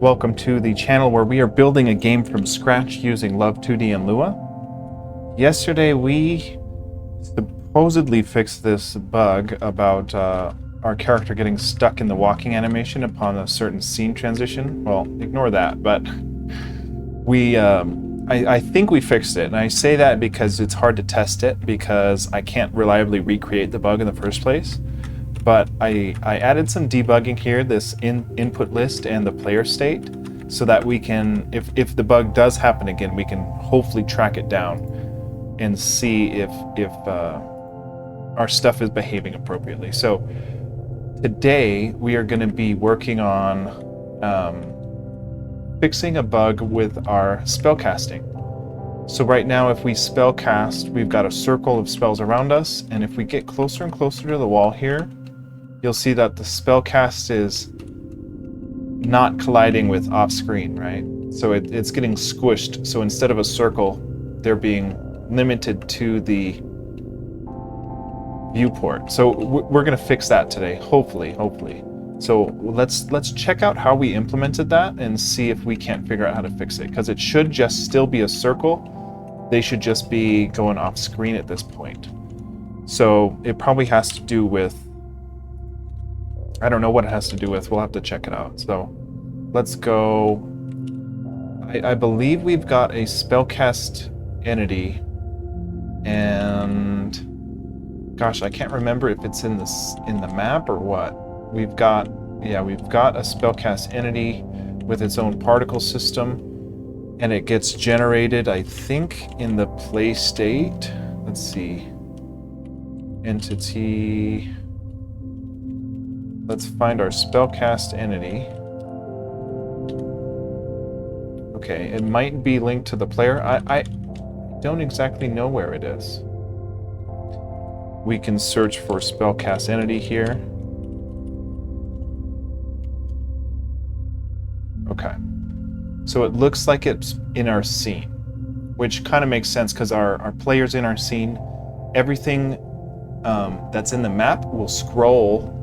Welcome to the channel where we are building a game from scratch using Love2d and Lua. Yesterday we supposedly fixed this bug about our character getting stuck in the walking animation upon a certain scene transition. Well, ignore that, but I think we fixed it, and I say that because it's hard to test it because I can't reliably recreate the bug in the first place. But I added some debugging here, this input list and the player state, so that we can, if the bug does happen again, we can hopefully track it down and see if our stuff is behaving appropriately. So today we are going to be working on fixing a bug with our spellcasting. So right now, if we spellcast, we've got a circle of spells around us, and if we get closer and closer to the wall here, you'll see that the spellcast is not colliding with off-screen, right? So it's getting squished. So instead of a circle, they're being limited to the viewport. So we're going to fix that today, hopefully. So let's check out how we implemented that and see if we can't figure out how to fix it, because it should just still be a circle. They should just be going off-screen at this point. So it probably has to do with, I don't know what it has to do with. We'll have to check it out. So let's go. I believe we've got a spellcast entity, and gosh, I can't remember if it's in the map or what. We've got a spellcast entity with its own particle system, and it gets generated, I think, in the play state. Let's see. Entity. Let's find our spellcast entity. Okay, it might be linked to the player. I don't exactly know where it is. We can search for spellcast entity here. Okay. So it looks like it's in our scene, which kind of makes sense because our player's in our scene. Everything that's in the map will scroll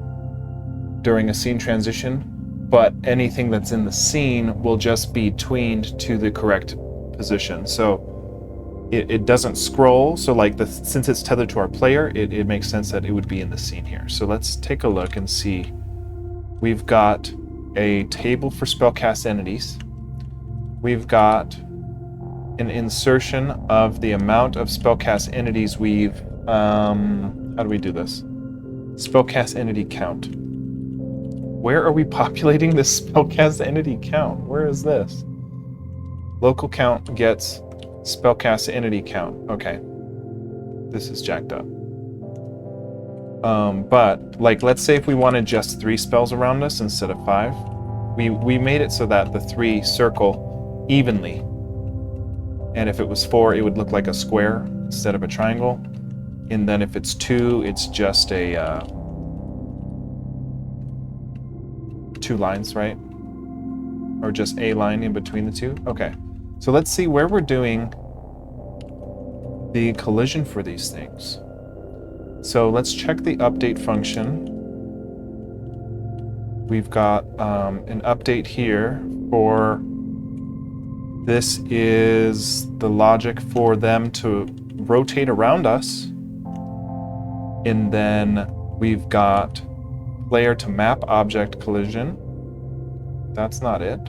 during a scene transition, but anything that's in the scene will just be tweened to the correct position. So it doesn't scroll. So like since it's tethered to our player, it makes sense that it would be in the scene here. So let's take a look and see. We've got a table for spellcast entities. We've got an insertion of the amount of spellcast entities we've, how do we do this? Spellcast entity count. Where are we populating this spellcast entity count? Where is this? Local count gets spellcast entity count. Okay. This is jacked up. But like, let's say if we wanted just 3 spells around us instead of 5, we made it so that the 3 circle evenly. And if it was 4, it would look like a square instead of a triangle. And then if it's 2, it's just a 2 lines, right? Or just a line in between the 2? Okay. So let's see where we're doing the collision for these things. So let's check the update function. We've got an update here for, this is the logic for them to rotate around us. And then we've got player to map object collision. That's not it.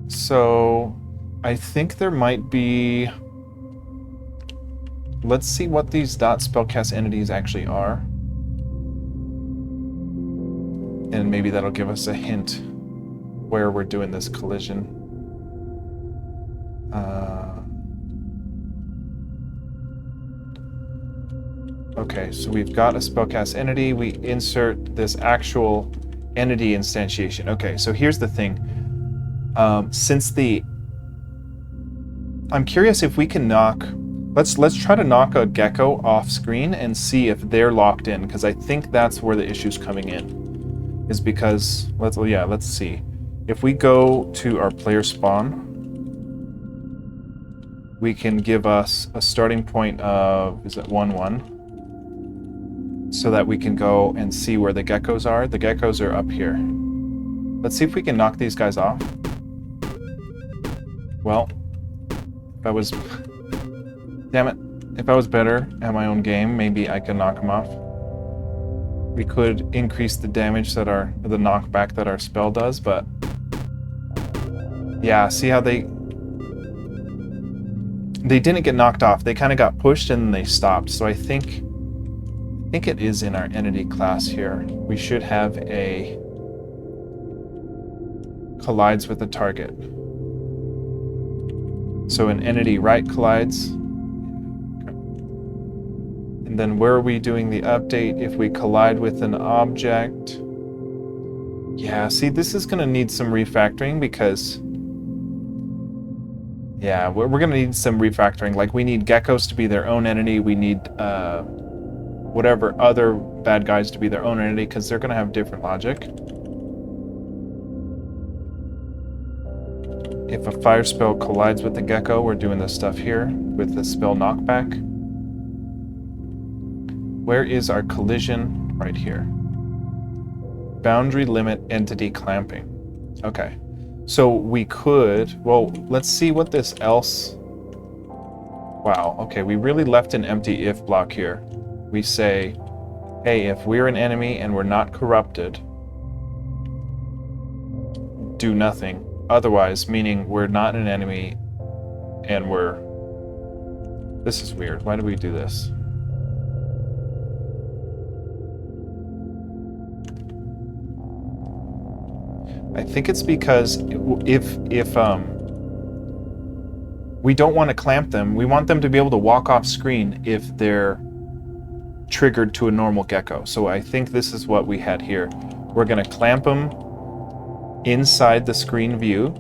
So I think there might be, let's see what these .spellcast entities actually are. And maybe that'll give us a hint where we're doing this collision. Okay, so we've got a spellcast entity. We insert this actual entity instantiation. Okay, so here's the thing. I'm curious if we can knock. Let's try to knock a gecko off screen and see if they're locked in, because I think that's where the issue's coming in. Is because let's see. If we go to our player spawn, we can give us a starting point of, is it 1-1? So that we can go and see where the geckos are. The geckos are up here. Let's see if we can knock these guys off. Well, if I was... Damn it. If I was better at my own game, maybe I could knock them off. We could increase the damage that the knockback that our spell does, but... Yeah, see how they didn't get knocked off. They kind of got pushed and they stopped. So I think it is in our entity class here. We should have a collides with a target. So an entity right collides. And then where are we doing the update? If we collide with an object. Yeah, see, this is going to need some refactoring because... Yeah, we're going to need some refactoring. Like, we need geckos to be their own entity. We need whatever other bad guys to be their own entity because they're going to have different logic. If a fire spell collides with the gecko, we're doing this stuff here with the spell knockback. Where is our collision? Right here. Boundary limit entity clamping. Okay. So we could, well, let's see what this else... Wow, okay, we really left an empty if block here. We say, hey, if we're an enemy and we're not corrupted, do nothing. Otherwise, meaning we're not an enemy and we're... This is weird. Why do we do this? I think it's because if we don't want to clamp them, we want them to be able to walk off screen if they're triggered to a normal gecko. So I think this is what we had here. We're going to clamp them inside the screen view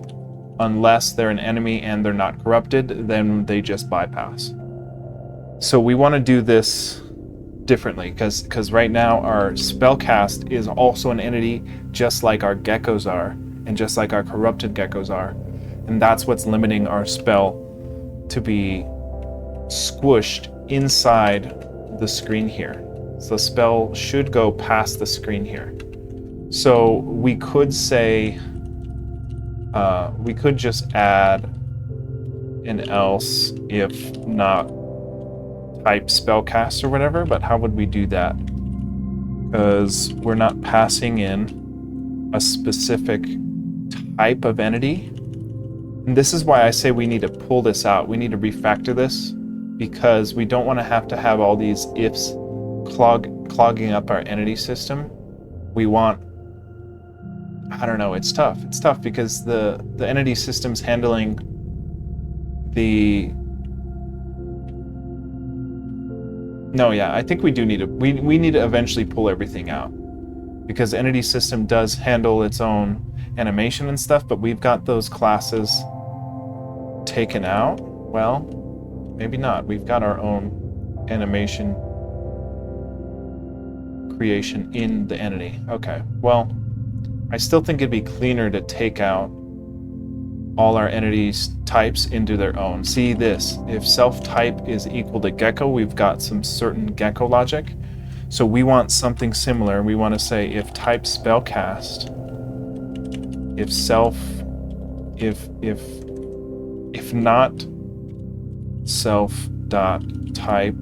unless they're an enemy and they're not corrupted, then they just bypass. So we want to do this differently because right now our spellcast is also an entity just like our geckos are and just like our corrupted geckos are, and that's what's limiting our spell to be squished inside the screen here. So the spell should go past the screen here. So we could say we could just add an else if not type spellcast or whatever, but how would we do that? Because we're not passing in a specific type of entity. And this is why I say we need to pull this out. We need to refactor this because we don't want to have all these ifs clogging up our entity system. We want, I don't know, it's tough. It's tough because the entity system's handling the... No, yeah, I think we do need to, we need to eventually pull everything out because the entity system does handle its own animation and stuff, but we've got those classes taken out. Well, maybe not. We've got our own animation creation in the entity. Okay, well, I still think it'd be cleaner to take out all our entities types into their own. See this, if self type is equal to gecko, we've got some certain gecko logic. So we want something similar. We want to say if type spellcast, if self, if not self dot type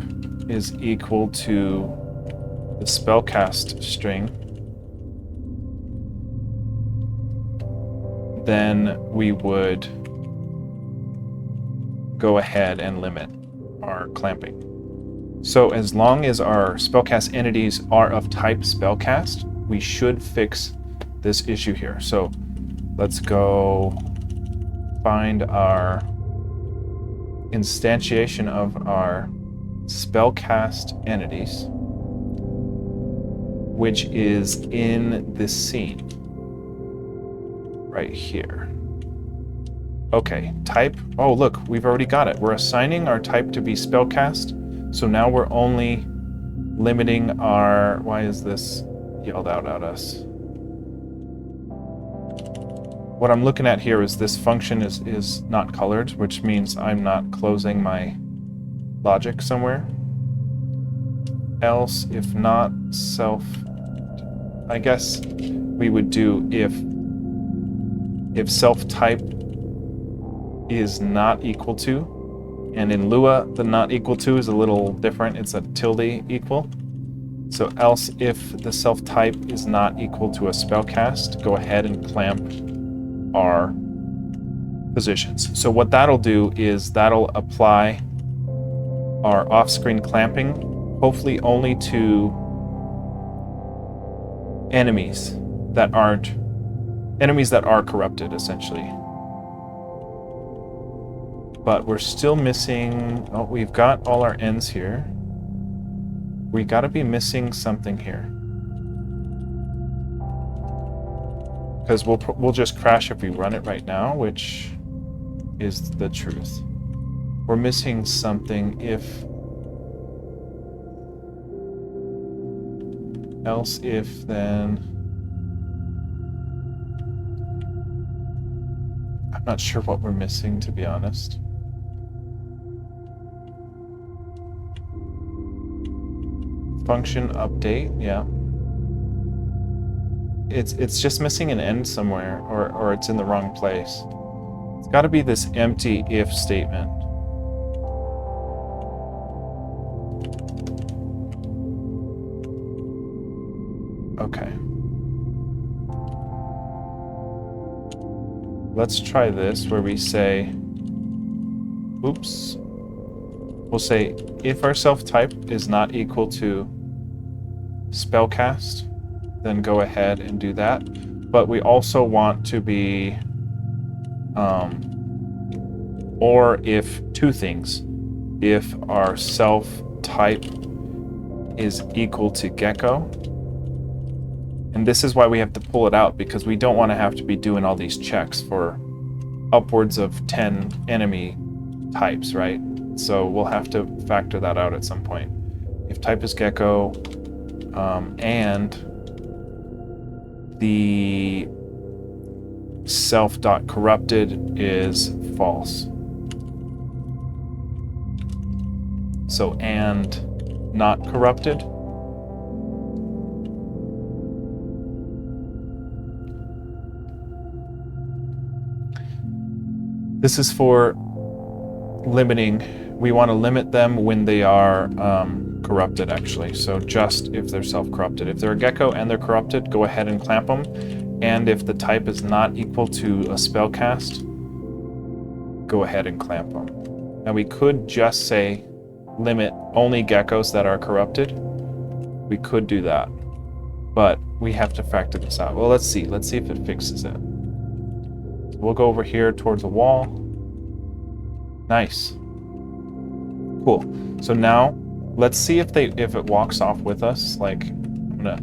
is equal to the spellcast string, then we would go ahead and limit our clamping. So as long as our spellcast entities are of type spellcast, we should fix this issue here. So let's go find our instantiation of our spellcast entities, which is in this scene right here. Okay, type. Oh, look, we've already got it. We're assigning our type to be spellcast. So now we're only limiting our... Why is this yelled out at us? What I'm looking at here is this function is not colored, which means I'm not closing my logic somewhere. Else, if not self... I guess we would do if if self-type is not equal to, and in Lua, the not equal to is a little different. It's a tilde equal. So else if the self-type is not equal to a spellcast, go ahead and clamp our positions. So what that'll do is that'll apply our off-screen clamping, hopefully only to enemies that are corrupted, essentially. But we're still missing... Oh, we've got all our ends here. We gotta be missing something here. Because we'll just crash if we run it right now, which is the truth. We're missing something if... Else if then... I'm not sure what we're missing, to be honest. Function update, yeah. It's just missing an end somewhere, or it's in the wrong place. It's got to be this empty if statement. Okay. Let's try this where we say, oops. We'll say if our self-type is not equal to spellcast, then go ahead and do that. But we also want to be, or if two things. If our self-type is equal to gecko, and this is why we have to pull it out, because we don't want to have to be doing all these checks for upwards of 10 enemy types, right? So we'll have to factor that out at some point. If type is gecko, and the self.corrupted is false. So and not corrupted. This is for limiting. We want to limit them when they are corrupted, actually. So just if they're self-corrupted. If they're a gecko and they're corrupted, go ahead and clamp them. And if the type is not equal to a spellcast, go ahead and clamp them. Now we could just say limit only geckos that are corrupted. We could do that, but we have to factor this out. Well, let's see if it fixes it. So we'll go over here towards the wall. Nice. Cool. So now let's see if it walks off with us. Like, I'm gonna...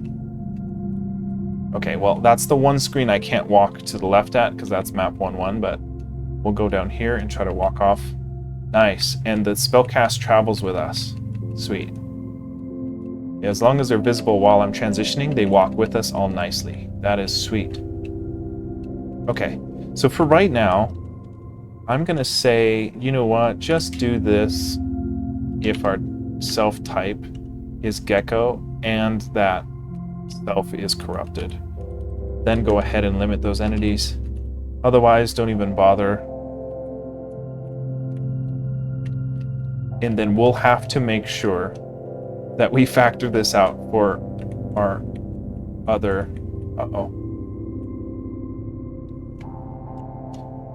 Okay, well, that's the one screen I can't walk to the left at because that's map 1-1, but we'll go down here and try to walk off. Nice. And the spellcast travels with us. Sweet. Yeah, as long as they're visible while I'm transitioning, they walk with us all nicely. That is sweet. Okay, so for right now, I'm gonna say, you know what, just do this if our self-type is gecko and that self is corrupted. Then go ahead and limit those entities. Otherwise, don't even bother. And then we'll have to make sure that we factor this out for our other... Uh-oh.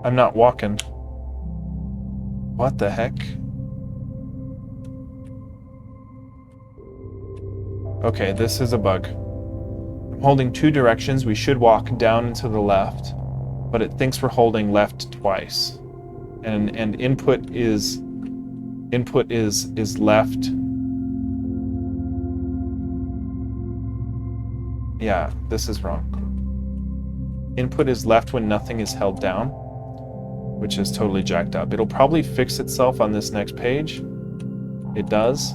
I'm not walking. What the heck? Okay, this is a bug. I'm holding two directions. We should walk down and to the left, but it thinks we're holding left twice. And input is left. Yeah, this is wrong. Input is left when nothing is held down, which is totally jacked up. It'll probably fix itself on this next page. It does.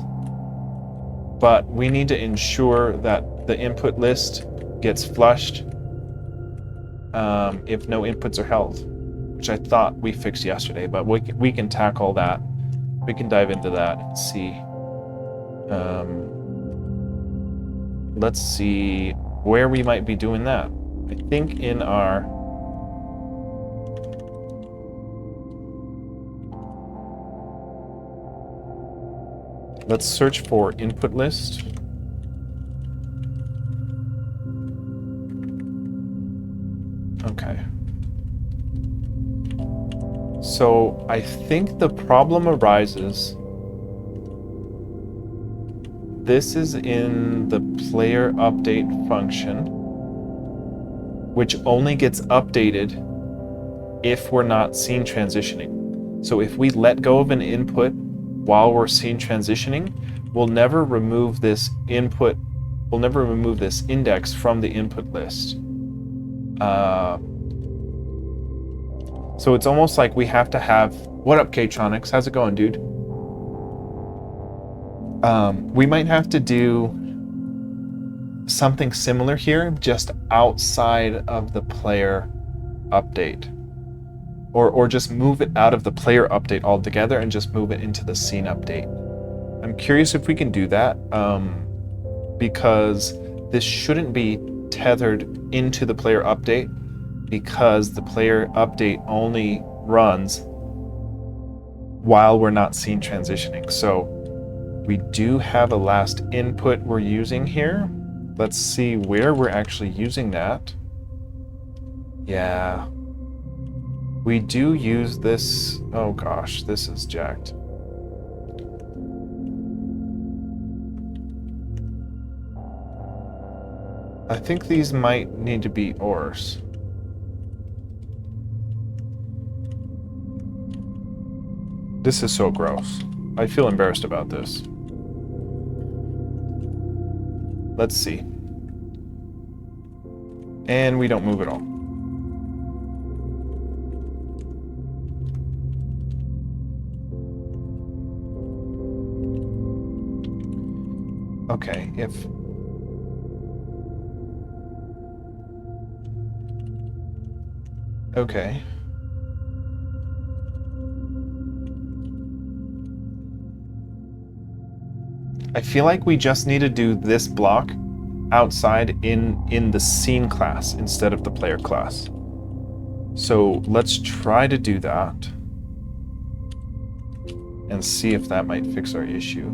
But we need to ensure that the input list gets flushed if no inputs are held, which I thought we fixed yesterday, but we can tackle that. We can dive into that and see. Let's see where we might be doing that. I think in our Let's search for input list. Okay. So I think the problem arises. This is in the player update function, which only gets updated if we're not scene transitioning. So if we let go of an input while we're scene transitioning, we'll never remove this input, we'll never remove this index from the input list. So it's almost like we have to have, what up, K-Tronics? How's it going, dude? We might have to do something similar here, just outside of the player update. Or just move it out of the player update altogether and just move it into the scene update. I'm curious if we can do that, because this shouldn't be tethered into the player update, because the player update only runs while we're not scene transitioning. So we do have a last input we're using here. Let's see where we're actually using that. Yeah. We do use this. Oh gosh, this is jacked. I think these might need to be ors. This is so gross. I feel embarrassed about this. Let's see. And we don't move at all. Okay, okay. I feel like we just need to do this block outside in the scene class instead of the player class. So let's try to do that and see if that might fix our issue.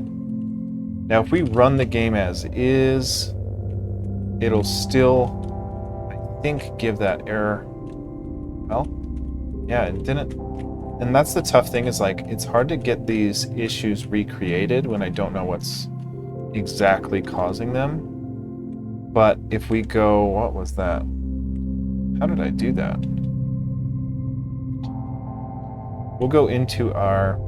Now, if we run the game as is, it'll still, I think, give that error. Well, yeah, it didn't. And that's the tough thing, is like, it's hard to get these issues recreated when I don't know what's exactly causing them. But if we go, what was that? How did I do that? We'll go into our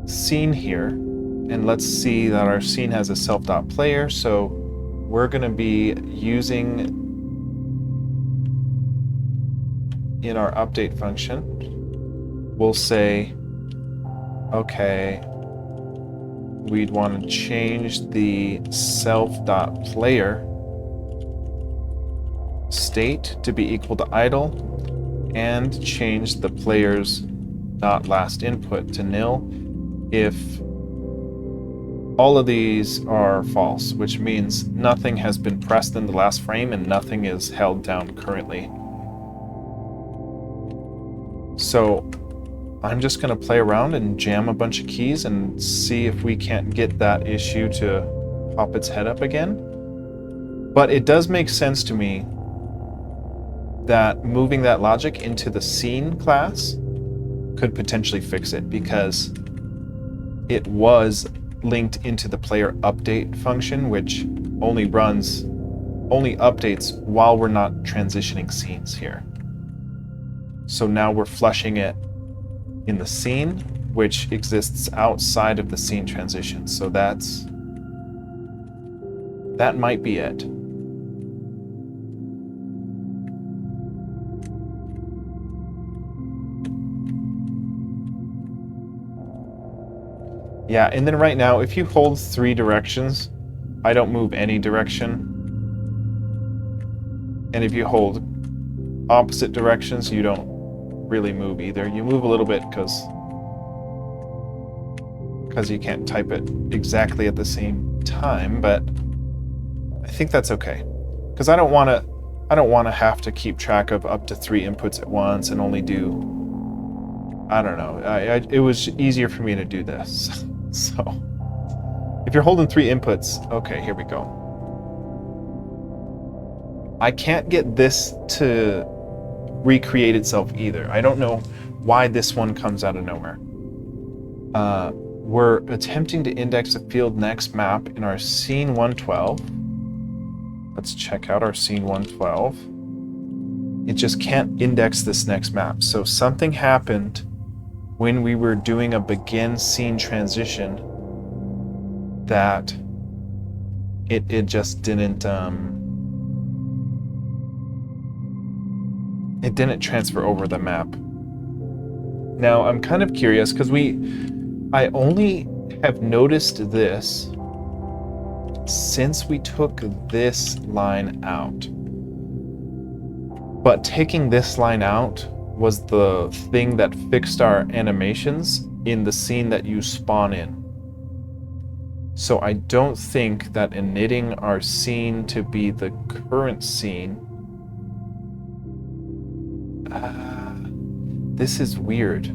scene here, and let's see that our scene has a self.player. So we're going to be using, in our update function, we'll say, okay, we'd want to change the self.player state to be equal to idle, and change the player's .last input to nil if all of these are false, which means nothing has been pressed in the last frame and nothing is held down currently. So I'm just going to play around and jam a bunch of keys and see if we can't get that issue to pop its head up again. But it does make sense to me that moving that logic into the scene class could potentially fix it, because it was linked into the player update function, which only updates while we're not transitioning scenes here. So now we're flushing it in the scene, which exists outside of the scene transition. So that might be it. Yeah, and then right now, if you hold 3 directions, I don't move any direction. And if you hold opposite directions, you don't really move either. You move a little bit because you can't type it exactly at the same time, but I think that's okay. Because I don't want to have to keep track of up to 3 inputs at once and only do, I don't know. It was easier for me to do this. So If you're holding 3 inputs, okay, here we go. I can't get this to recreate itself either. I don't know why this one comes out of nowhere. We're attempting to index a field next map in our scene 112. Let's check out our scene 112. It just can't index this next map. So something happened when we were doing a begin scene transition that it just didn't it didn't transfer over the map. Now I'm kind of curious because I only have noticed this since we took this line out. But taking this line out was the thing that fixed our animations in the scene that you spawn in. So I don't think that initting our scene to be the current scene. This is weird.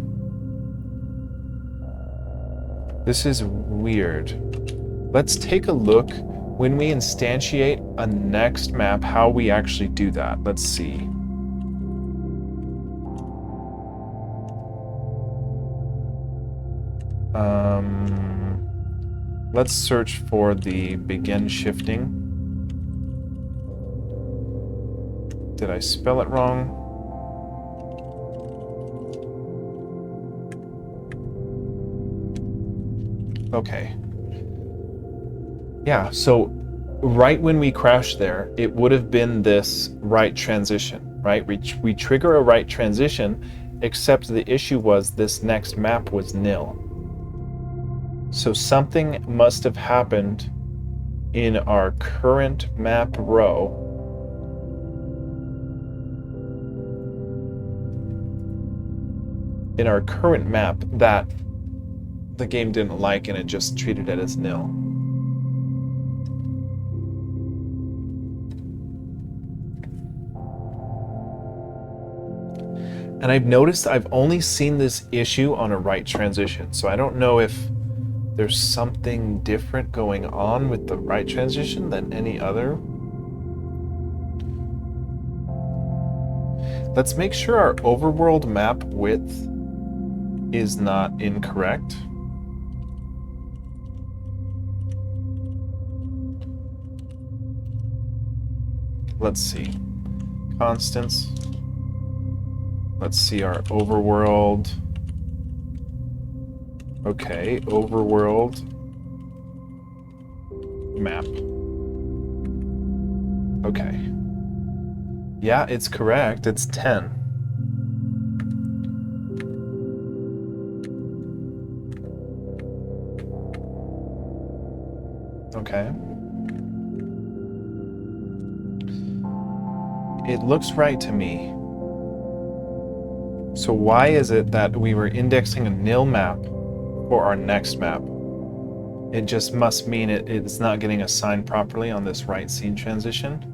This is weird. Let's take a look when we instantiate a next map, how we actually do that. Let's see. Let's search for the begin shifting. Did I spell it wrong? Okay. Yeah, so right when we crashed there, it would have been this right transition, right? We trigger a right transition, except the issue was this next map was nil. So something must have happened in our current map row that the game didn't like, and it just treated it as nil. And I've noticed I've only seen this issue on a right transition, so I don't know if there's something different going on with the right transition than any other. Let's make sure our overworld map width is not incorrect. Let's see. Constants. Let's see our overworld. Okay, overworld map. Okay. Yeah, it's correct. It's 10. Okay. It looks right to me. So why is it that we were indexing a nil map for our next map? It just must mean it's not getting assigned properly on this right scene transition.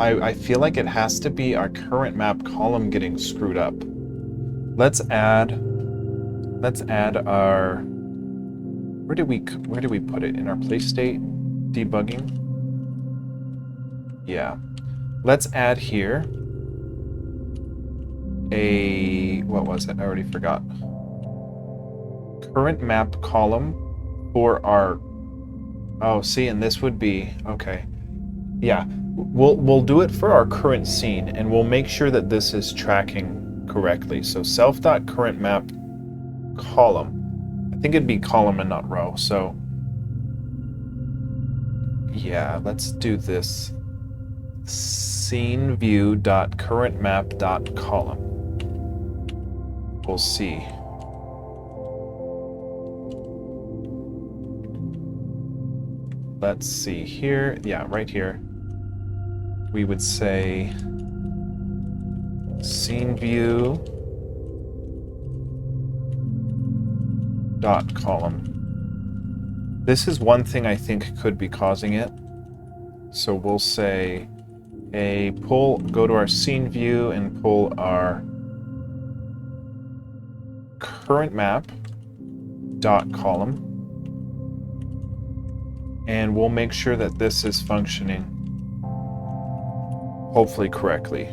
I feel like it has to be our current map column getting screwed up. Let's add our, where do we put it? In our play state debugging? Yeah. Let's add here what was it? I already forgot. Current map column for our, oh, see, and this would be, okay. Yeah, we'll do it for our current scene, and we'll make sure that this is tracking correctly. So self.currentMap column. I think it'd be column and not row. So yeah, let's do this. Scene view.currentMap.column. We'll see. Let's see here. Yeah, right here. We would say scene view dot column. This is one thing I think could be causing it. So we'll say go to our scene view and pull our current map dot column, and we'll make sure that this is functioning hopefully correctly.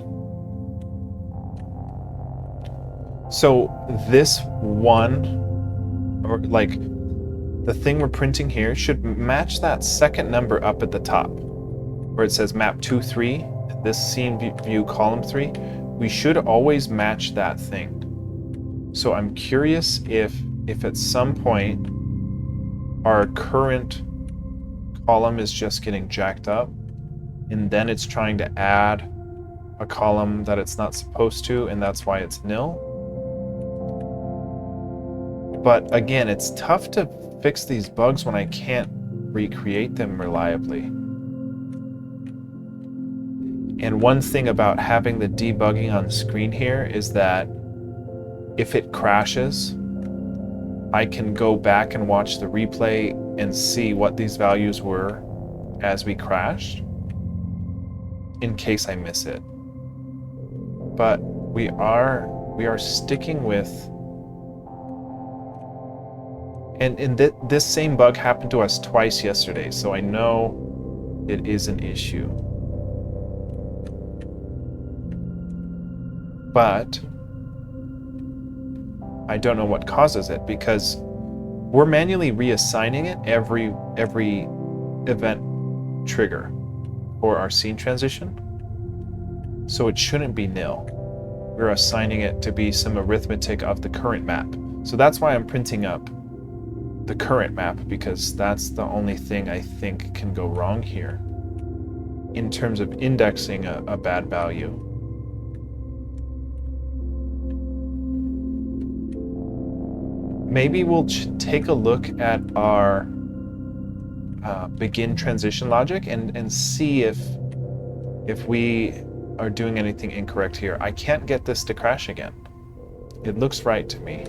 So this one, or like the thing we're printing here, should match that second number up at the top where it says map 2, 3, this scene view column 3. We should always match that thing. So I'm curious if at some point our current column is just getting jacked up and then it's trying to add a column that it's not supposed to, and that's why it's nil. But again, it's tough to fix these bugs when I can't recreate them reliably. And one thing about having the debugging on screen here is that if it crashes, I can go back and watch the replay and see what these values were as we crashed, in case I miss it. But we are sticking with, and this same bug happened to us twice yesterday, so I know it is an issue. But I don't know what causes it, because we're manually reassigning it every event trigger for our scene transition. So it shouldn't be nil. We're assigning it to be some arithmetic of the current map. So that's why I'm printing up the current map, because that's the only thing I think can go wrong here in terms of indexing a bad value. Maybe we'll take a look at our begin transition logic and see if we are doing anything incorrect here. I can't get this to crash again. It looks right to me.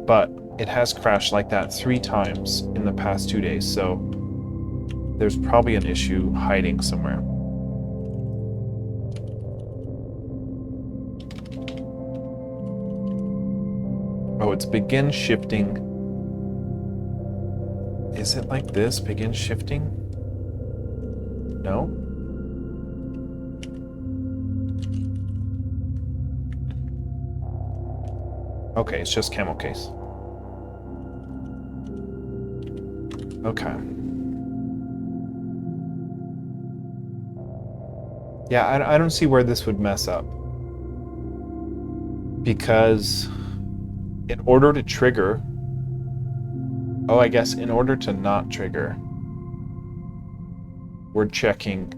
But it has crashed like that 3 times in the past 2 days, so there's probably an issue hiding somewhere. Oh, it's begin shifting. Is it like this? Begin shifting? No? Okay, it's just camel case. Okay. Yeah, I don't see where this would mess up. Because in order to trigger, oh, I guess in order to not trigger, we're checking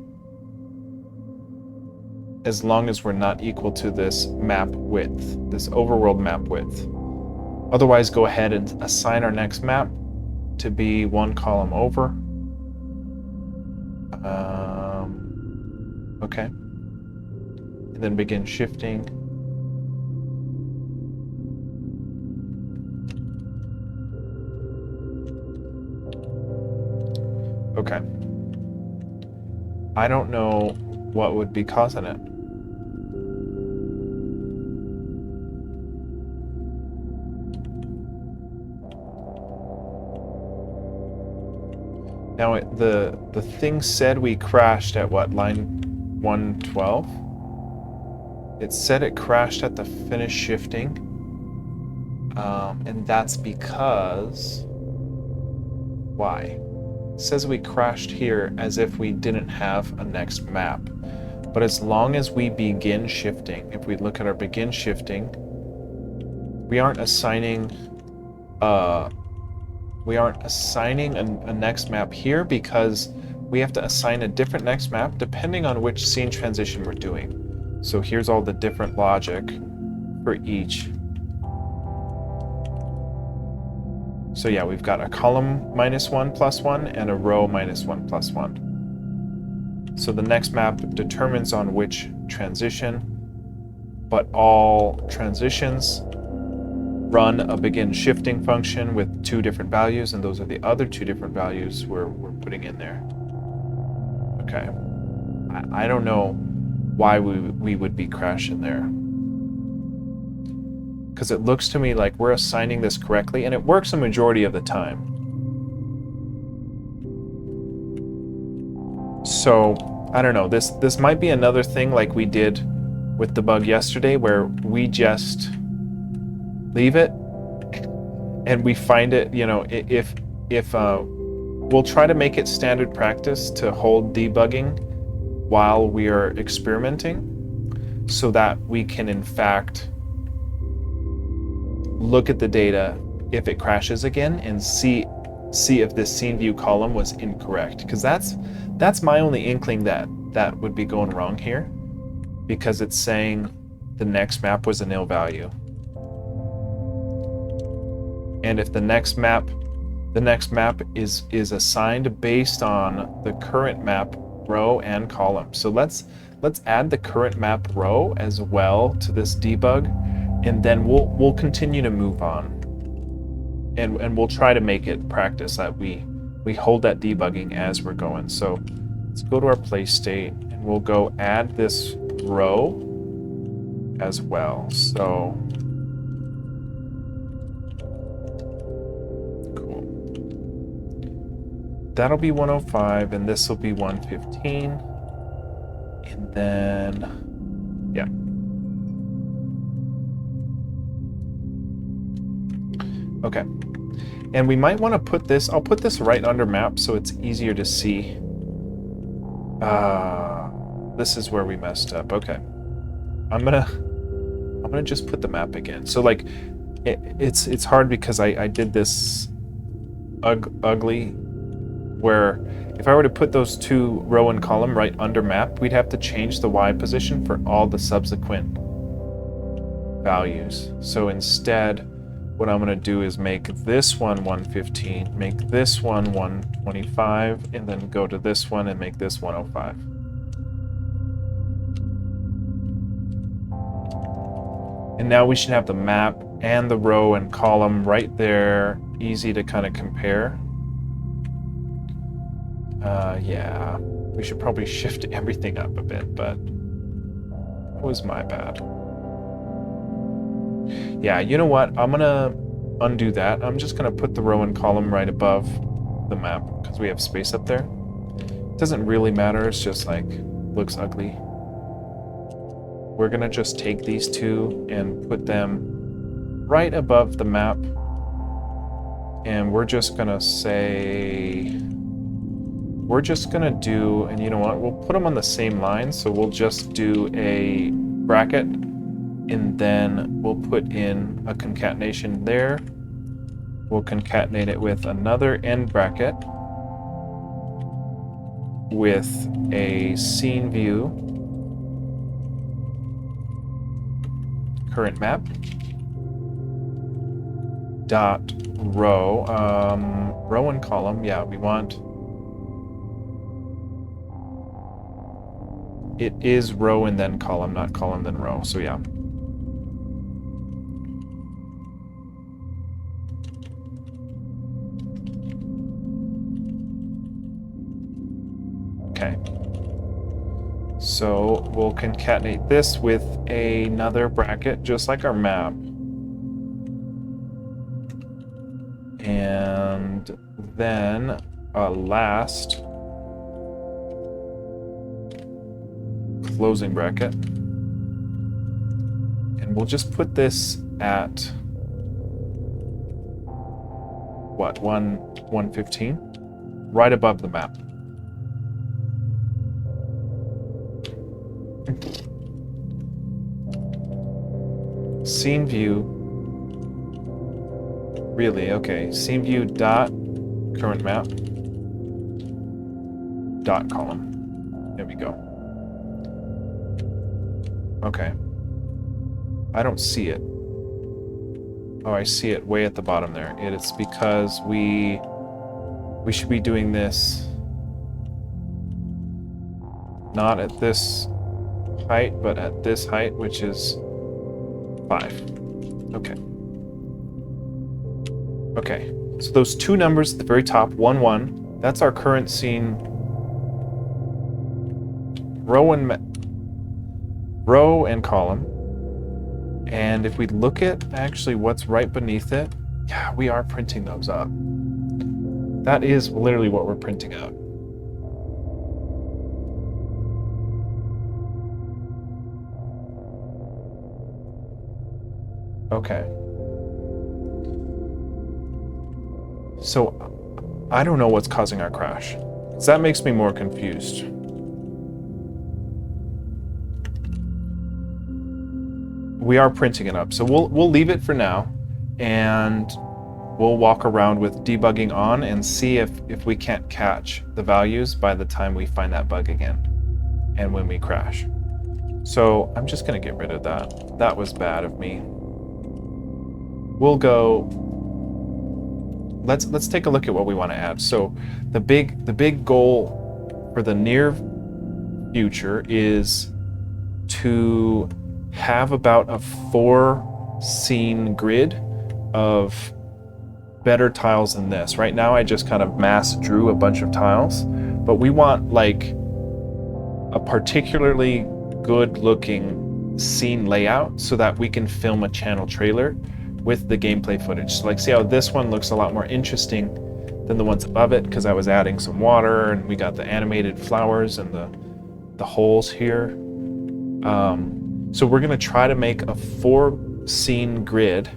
as long as we're not equal to this map width, this overworld map width. Otherwise, go ahead and assign our next map to be 1 column over. Okay. And then begin shifting. Okay. I don't know what would be causing it. Now the thing said we crashed at what, line 112? It said it crashed at the finish shifting, and that's because why? It says we crashed here as if we didn't have a next map. But as long as we begin shifting, if we look at our begin shifting, we aren't assigning a next map here, because we have to assign a different next map depending on which scene transition we're doing. So here's all the different logic for each. So yeah, we've got a column -1 + 1 and a row -1 + 1. So the next map determines on which transition, but all transitions run a begin shifting function with 2 different values, and those are the other 2 different values we're putting in there. Okay. I don't know why we would be crashing there. because it looks to me like we're assigning this correctly, and it works a majority of the time. So, I don't know, this might be another thing like we did with the bug yesterday, where we just leave it and we find it, you know, if we'll try to make it standard practice to hold debugging while we are experimenting, so that we can in fact look at the data if it crashes again and see if this scene view column was incorrect, because that's my only inkling that would be going wrong here, because it's saying the next map was a nil value. And if the next map is assigned based on the current map row and column. So let's add the current map row as well to this debug, and then we'll continue to move on. And we'll try to make it practice that we hold that debugging as we're going. So let's go to our play state, and we'll go add this row as well. So cool. That'll be 105, and this will be 115. And then, yeah. Okay. And we might want to put this, I'll put this right under map so it's easier to see. This is where we messed up. Okay. I'm gonna just put the map again. So like, it's hard because I did this ugly, where if I were to put those two row and column right under map, we'd have to change the Y position for all the subsequent values. So instead, what I'm going to do is make this one 115, make this one 125, and then go to this one and make this 105. And now we should have the map and the row and column right there, easy to kind of compare. Yeah, we should probably shift everything up a bit, but it was my bad. Yeah, you know what? I'm gonna undo that. I'm just gonna put the row and column right above the map because we have space up there. It doesn't really matter, it's just like, looks ugly. We're gonna just take these two and put them right above the map. And we're just gonna say, we're just gonna do, and you know what, we'll put them on the same line, so we'll just do a bracket, and then we'll put in a concatenation there. We'll concatenate it with another end bracket with a scene view current map dot row, row and column. Yeah, we want, it is row and then column, not column then row. So yeah. Okay. So we'll concatenate this with another bracket, just like our map. And then a last closing bracket. And we'll just put this at what, 115? Right above the map. Scene view, really, okay, scene view dot current map dot column. There we go. Okay. I don't see it. Oh, I see it way at the bottom there. It's because we should be doing this not at this height, but at this height, which is 5. Okay. Okay. So those two numbers at the very top, 1, 1, that's our current scene row and column. And if we look at actually what's right beneath it, yeah, we are printing those up. That is literally what we're printing out. Okay. So I don't know what's causing our crash. So that makes me more confused. We are printing it up, so we'll leave it for now, and we'll walk around with debugging on and see if we can't catch the values by the time we find that bug again and when we crash. So I'm just gonna get rid of that. That was bad of me. We'll go. Let's take a look at what we want to add. So the big goal for the near future is to have about a 4-scene grid of better tiles than this. Right now I just kind of mass drew a bunch of tiles, but we want like a particularly good looking scene layout so that we can film a channel trailer with the gameplay footage. So like, see how this one looks a lot more interesting than the ones above it, because I was adding some water and we got the animated flowers and the holes here. So we're gonna try to make a 4-scene grid,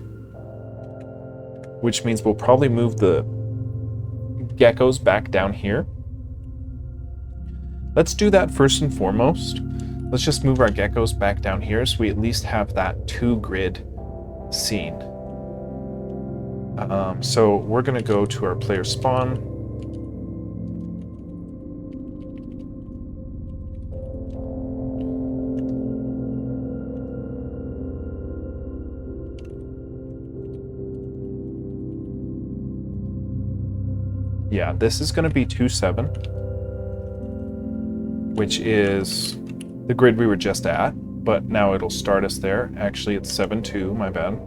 which means we'll probably move the geckos back down here. Let's do that first and foremost. Let's just move our geckos back down here so we at least have that 2-grid scene. So we're gonna go to our player spawn. Yeah, this is gonna be 2-7, which is the grid we were just at, but now it'll start us there. Actually, it's 7-2, my bad.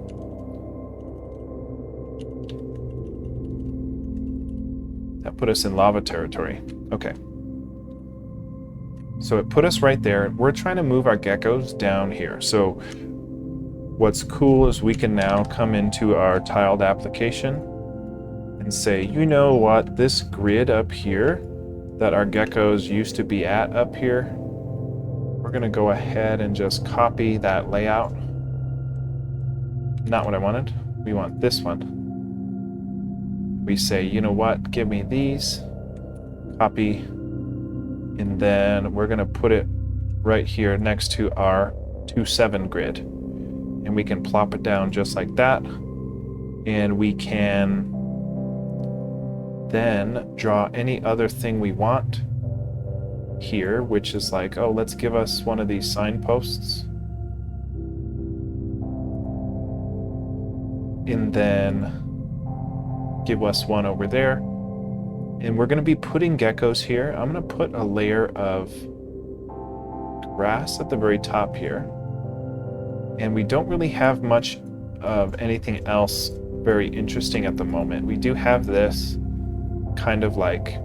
That put us in lava territory. Okay. So it put us right there. We're trying to move our geckos down here. So what's cool is we can now come into our tiled application and say, you know what, this grid up here that our geckos used to be at up here, we're gonna go ahead and just copy that layout. Not what I wanted. We want this one. We say, you know what, give me these, copy, and then we're gonna put it right here next to our 2-7 grid. And we can plop it down just like that. And we can then draw any other thing we want here, which is like, oh, let's give us one of these signposts. And then give us one over there. And we're going to be putting geckos here. I'm going to put a layer of grass at the very top here. And we don't really have much of anything else very interesting at the moment. We do have this kind of like,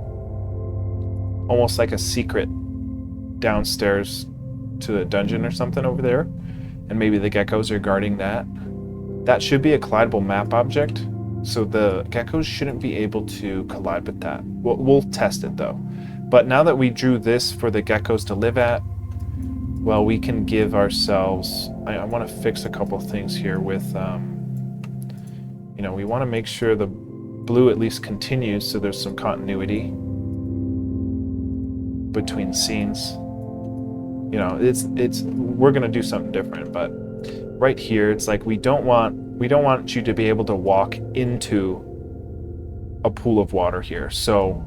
almost like a secret downstairs to the dungeon or something over there. And maybe the geckos are guarding that. That should be a collidable map object. So the geckos shouldn't be able to collide with that. We'll test it though. But now that we drew this for the geckos to live at, well, we can give ourselves, I want to fix a couple things here with, you know, we want to make sure the blue at least continues so there's some continuity between scenes. You know, we're going to do something different, but right here, it's like we don't want you to be able to walk into a pool of water here. So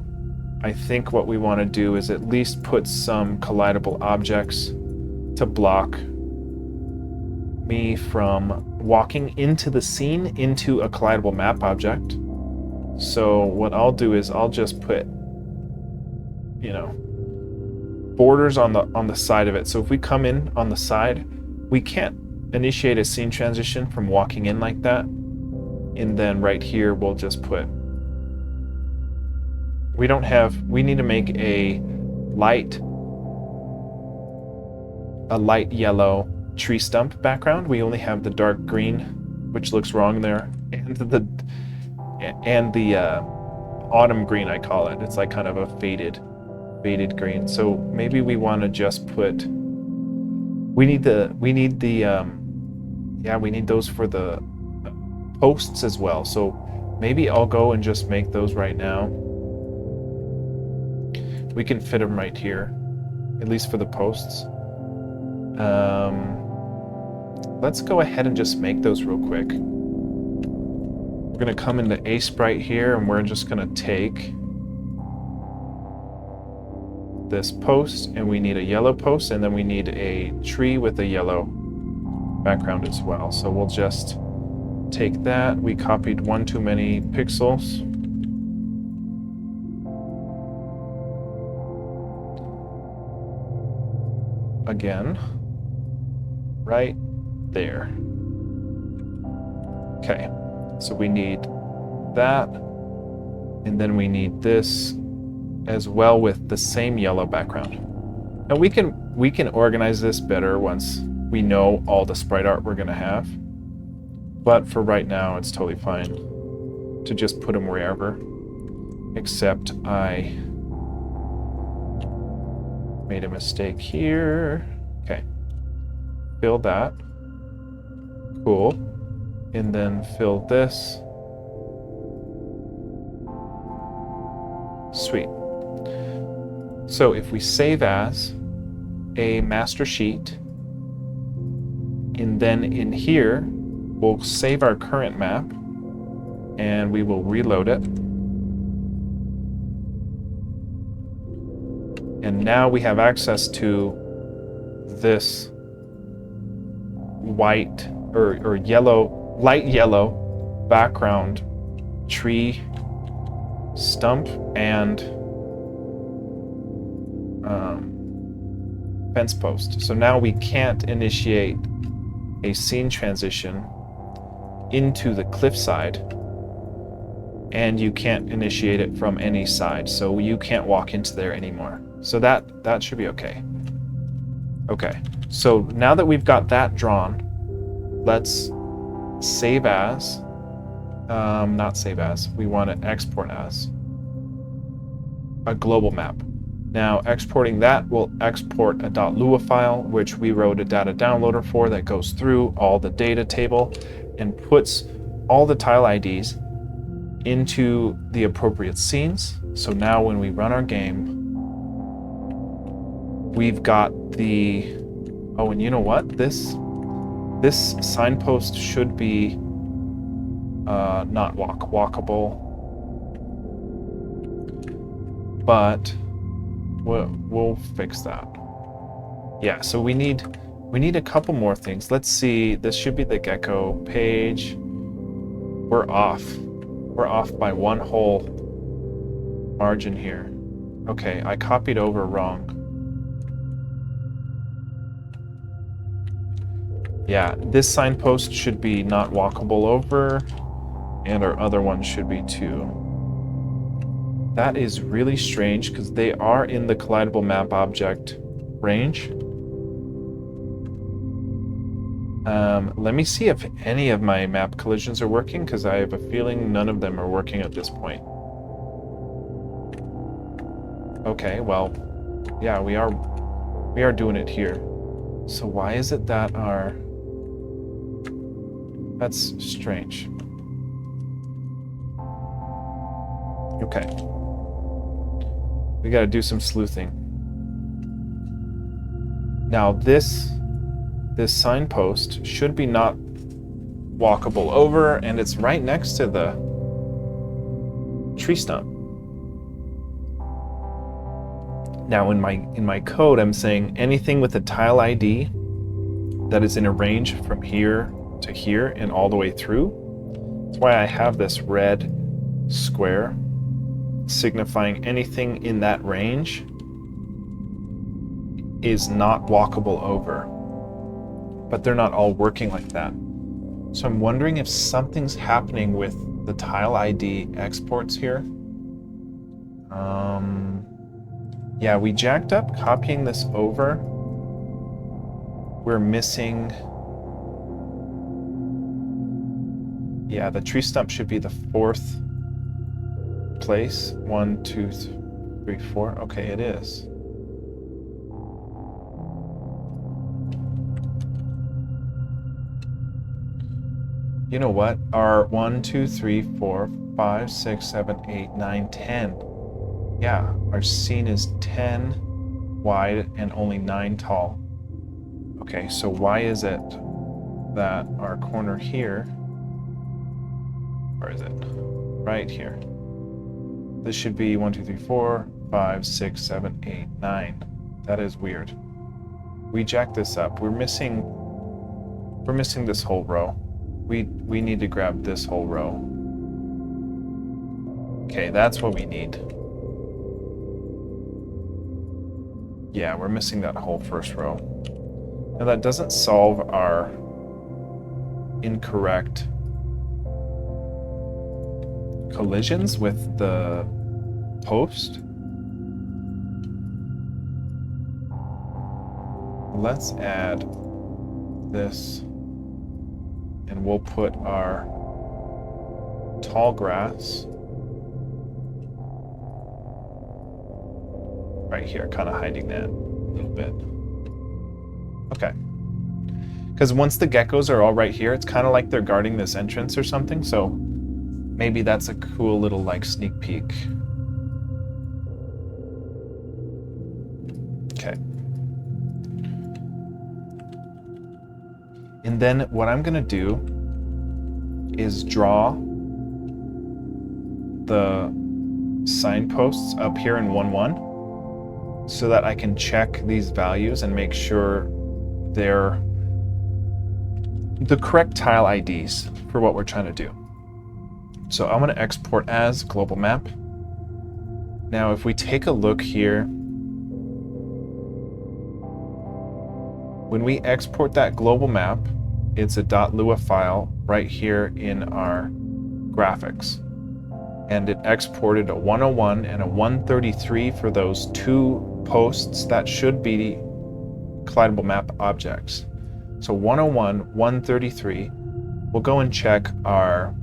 I think what we want to do is at least put some collidable objects to block me from walking into the scene into a collidable map object. So what I'll do is I'll just put, you know, borders on the side of it. So if we come in on the side, we can't initiate a scene transition from walking in like that. And then right here we'll just put, we need to make a light yellow tree stump background. We only have the dark green, which looks wrong there, and the autumn green, I call it. It's like kind of a faded green. So maybe we want to just put. We need those for the posts as well. So maybe I'll go and just make those right now. We can fit them right here, at least for the posts. Let's go ahead and just make those real quick. We're gonna come into Sprite here, and we're just gonna take this post, and we need a yellow post, and then we need a tree with a yellow background as well. So we'll just take that. We copied one too many pixels. Again, right there. Okay, so we need that, and then we need this as well with the same yellow background. And we can organize this better once we know all the sprite art we're gonna have. But for right now, it's totally fine to just put them wherever, except I made a mistake here. Okay, fill that. Cool. And then fill this. Sweet. So if we save as a master sheet, and then in here, we'll save our current map, and we will reload it. And now we have access to this white or yellow, light yellow background tree stump and fence post. So now we can't initiate a scene transition into the cliffside, and you can't initiate it from any side, so you can't walk into there anymore. So that should be okay. Okay, so now that we've got that drawn, let's save as, not save as, we want to export as a global map. Now exporting that will export a .lua file, which we wrote a data downloader for, that goes through all the data table and puts all the tile IDs into the appropriate scenes. So now when we run our game, we've got the, oh, and you know what? This signpost should be not walkable, but we'll fix that. Yeah, so we need a couple more things. Let's see, this should be the gecko page. We're off by one whole margin here. Okay, I copied over wrong. Yeah, this signpost should be not walkable over, and our other one should be too. That is really strange because they are in the collidable map object range. Let me see if any of my map collisions are working, because I have a feeling none of them are working at this point. Okay, well, yeah, we are doing it here. So why is it that our... That's strange. Okay. We gotta do some sleuthing. Now this signpost should be not walkable over, and it's right next to the tree stump. Now in my code, I'm saying anything with a tile ID that is in a range from here to here and all the way through. That's why I have this red square signifying anything in that range is not walkable over. But they're not all working like that. So I'm wondering if something's happening with the tile ID exports here. Yeah, we jacked up copying this over. we're missing... Yeah, the tree stump should be the 4th place. 1, 2, 3, 4. Okay, it is. You know what? Our 1, 2, 3, 4, 5, 6, 7, 8, 9, 10. Yeah, our scene is 10 wide and only 9 tall. Okay, so why is it that our corner here, where is it? Right here. This should be 1, 2, 3, 4, 5, 6, 7, 8, 9. That is weird. We jacked this up. We're missing this whole row. We need to grab this whole row. Okay, that's what we need. Yeah, we're missing that whole first row. Now that doesn't solve our incorrect collisions with the post. Let's add this, and we'll put our tall grass right here, kind of hiding that a little bit. Okay. Because once the geckos are all right here, it's kind of like they're guarding this entrance or something, so maybe that's a cool little like sneak peek. Okay. And then what I'm gonna do is draw the signposts up here in 1-1 so that I can check these values and make sure they're the correct tile IDs for what we're trying to do. So I'm gonna export as global map. Now if we take a look here, when we export that global map, it's a .lua file right here in our graphics. And it exported a 101 and a 133 for those 2 posts that should be collidable map objects. So 101, 133, we'll go and check our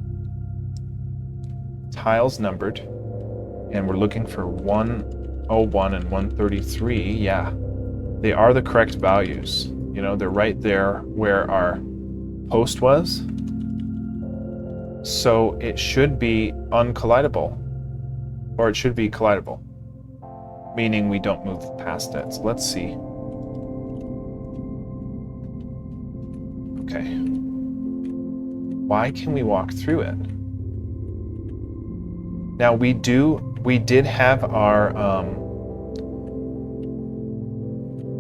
tiles numbered, and we're looking for 101 and 133. Yeah, they are the correct values. You know, they're right there where our post was. So it should be uncollidable, or it should be collidable, meaning we don't move past it. So let's see. Okay. Why can we walk through it? Now we did have our,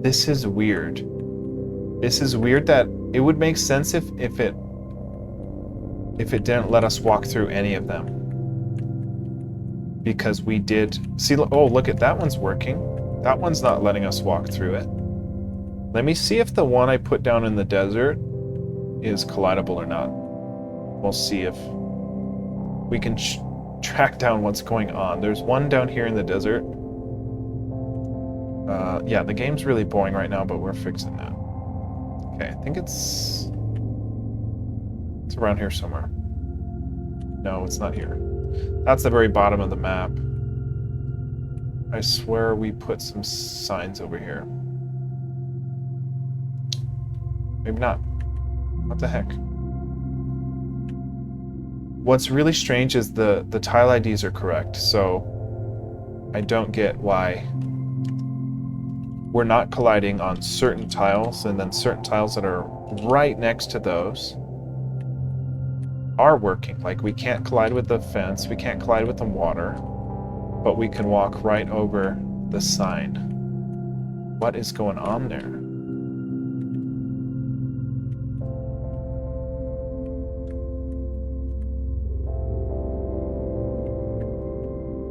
this is weird. This is weird that it would make sense if it didn't let us walk through any of them. Because we did, see, oh, look at that one's working. That one's not letting us walk through it. Let me see if the one I put down in the desert is collidable or not. We'll see if we can track down what's going on. There's one down here in the desert. Yeah, the game's really boring right now, but we're fixing that. Okay, I think it's around here somewhere. No, it's not here. That's the very bottom of the map. I swear we put some signs over here. Maybe not. What the heck? What's really strange is the tile IDs are correct, so I don't get why we're not colliding on certain tiles, and then certain tiles that are right next to those are working. Like, we can't collide with the fence, we can't collide with the water, but we can walk right over the sign. What is going on there?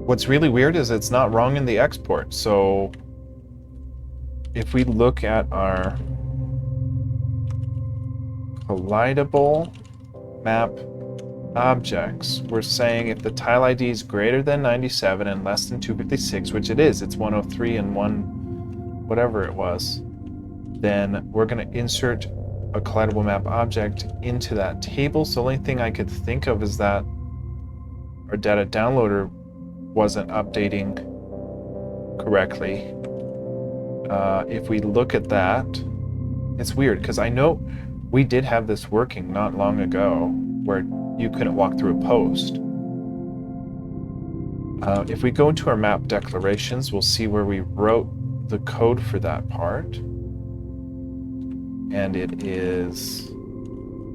What's really weird is it's not wrong in the export. So if we look at our collidable map objects, we're saying if the tile ID is greater than 97 and less than 256, which it is, it's 103 and 1 whatever it was, then we're going to insert a collidable map object into that table. So the only thing I could think of is that our data downloader wasn't updating correctly. If we look at that, it's weird because I know we did have this working not long ago where you couldn't walk through a post. If we go into our map declarations, we'll see where we wrote the code for that part. And it is,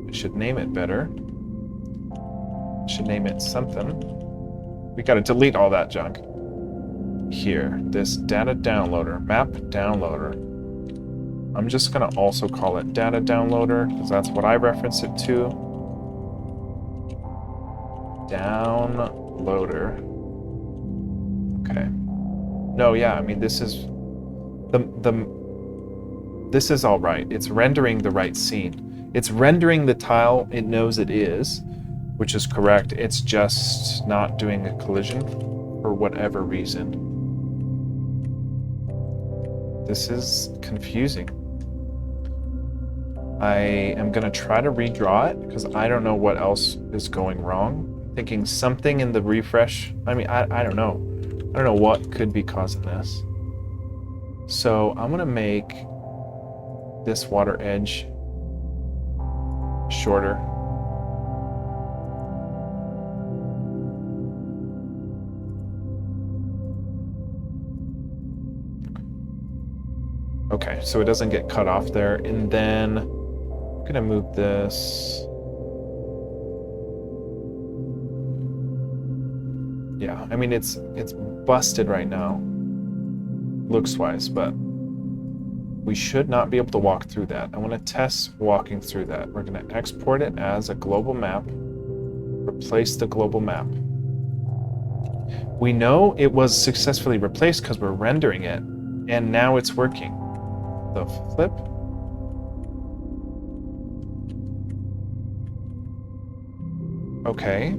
I should name it better. I should name it something. We got to delete all that junk. Here, this data downloader, map downloader. I'm just going to also call it data downloader because that's what I reference it to. Downloader. Okay. No, yeah, I mean this is this is all right. It's rendering the right scene. It's rendering the tile it knows it is, which is correct. It's just not doing a collision for whatever reason. This is confusing. I am going to try to redraw it because I don't know what else is going wrong. Thinking something in the refresh. I mean, I don't know. I don't know what could be causing this. So I'm going to make this water edge shorter. Okay, so it doesn't get cut off there. And then I'm going to move this. Yeah, I mean, it's busted right now, looks-wise, but we should not be able to walk through that. I want to test walking through that. We're going to export it as a global map, replace the global map. We know it was successfully replaced because we're rendering it, and now it's working. The flip. Okay.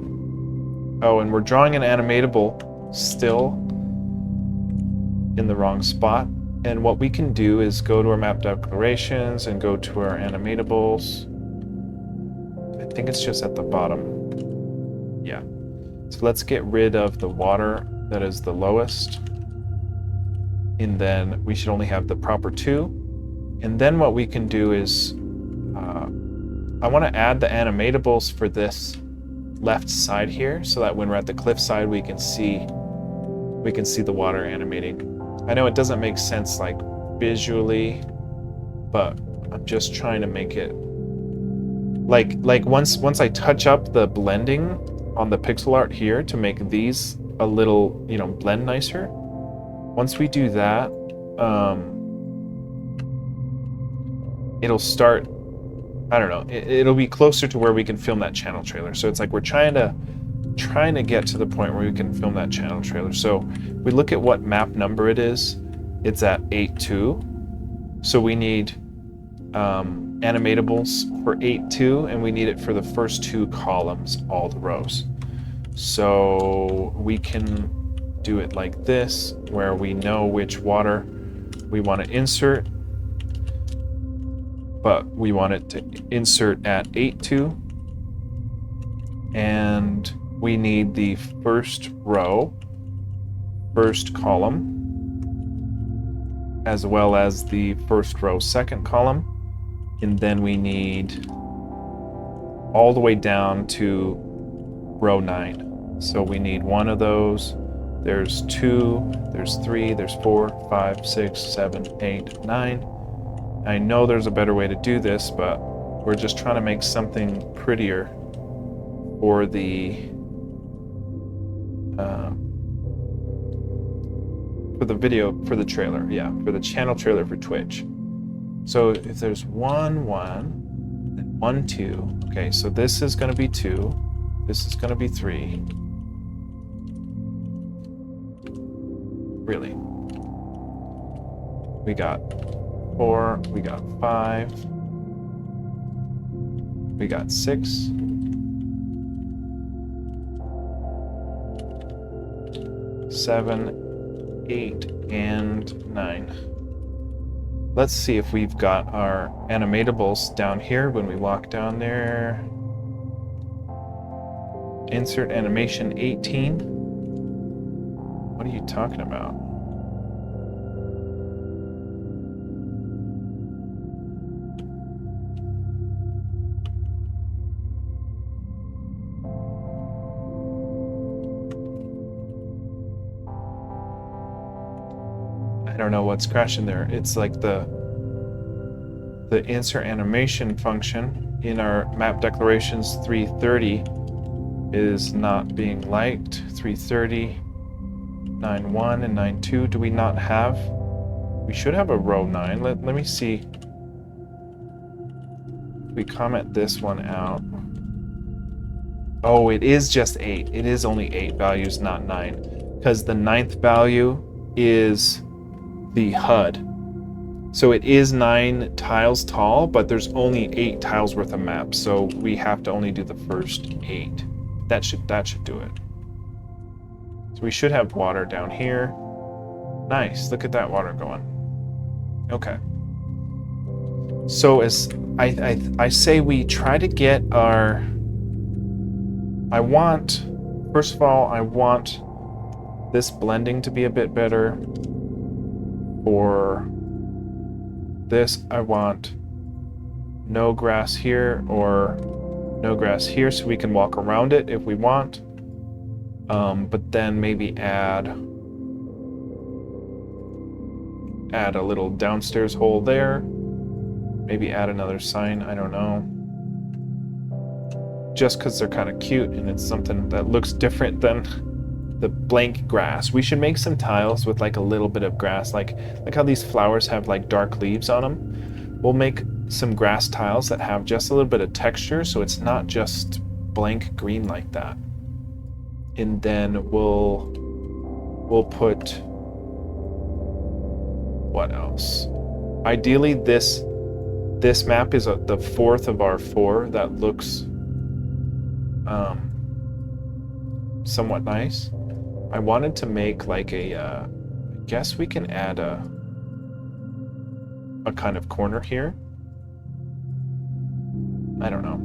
Oh, and we're drawing an animatable still in the wrong spot. And what we can do is go to our map declarations and go to our animatables. I think it's just at the bottom. Yeah. So let's get rid of the water that is the lowest. And then we should only have the proper 2. And then what we can do is, I want to add the animatables for this left side here so that when we're at the cliff side we can see the water animating. I know it doesn't make sense like visually, but I'm just trying to make it like once I touch up the blending on the pixel art here to make these a little, you know, blend nicer. Once we do that, it'll start, I don't know, it'll be closer to where we can film that channel trailer. So it's like we're trying to get to the point where we can film that channel trailer. So we look at what map number it is. It's at 8.2. So we need animatables for 8.2, and we need it for the first 2 columns, all the rows. So we can do it like this, where we know which water we want to insert, but we want it to insert at 8.2, and we need the first row, first column, as well as the first row, second column, and then we need all the way down to row 9. So we need 1 of those. There's 2, there's 3, there's 4, 5, 6, 7, 8, 9. I know there's a better way to do this, but we're just trying to make something prettier for the video, for the trailer, yeah, for the channel trailer for Twitch. So if there's 1, 1, then 1, 2. Okay, so this is going to be 2. This is going to be 3. Really. We got 4. We got 5. We got 6. 7, 8, and 9. Let's see if we've got our animatables down here when we walk down there. Insert animation 18. What are you talking about? I don't know what's crashing there. It's like the insert animation function in our map declarations 330 is not being liked. 330, 9.1 and 9.2. Do we not have? We should have a row 9. Let me see. We comment this one out. Oh, it is just 8. It is only 8 values, not 9. Because the 9th value is the HUD. So it is 9 tiles tall, but there's only 8 tiles worth of map. So we have to only do the first 8. That should do it. So we should have water down here. Nice. Look at that water going. Okay. So as I say, we try to get our. First of all, I want this blending to be a bit better. For this, I want no grass here or no grass here, so we can walk around it if we want. But then maybe add a little downstairs hole there. Maybe add another sign, I don't know. Just because they're kind of cute and it's something that looks different than the blank grass. We should make some tiles with like a little bit of grass, like how these flowers have like dark leaves on them. We'll make some grass tiles that have just a little bit of texture, so it's not just blank green like that. And then we'll put, what else? Ideally, this map is the 4th of our 4 that looks somewhat nice. I wanted to make like a, I guess we can add a kind of corner here. I don't know.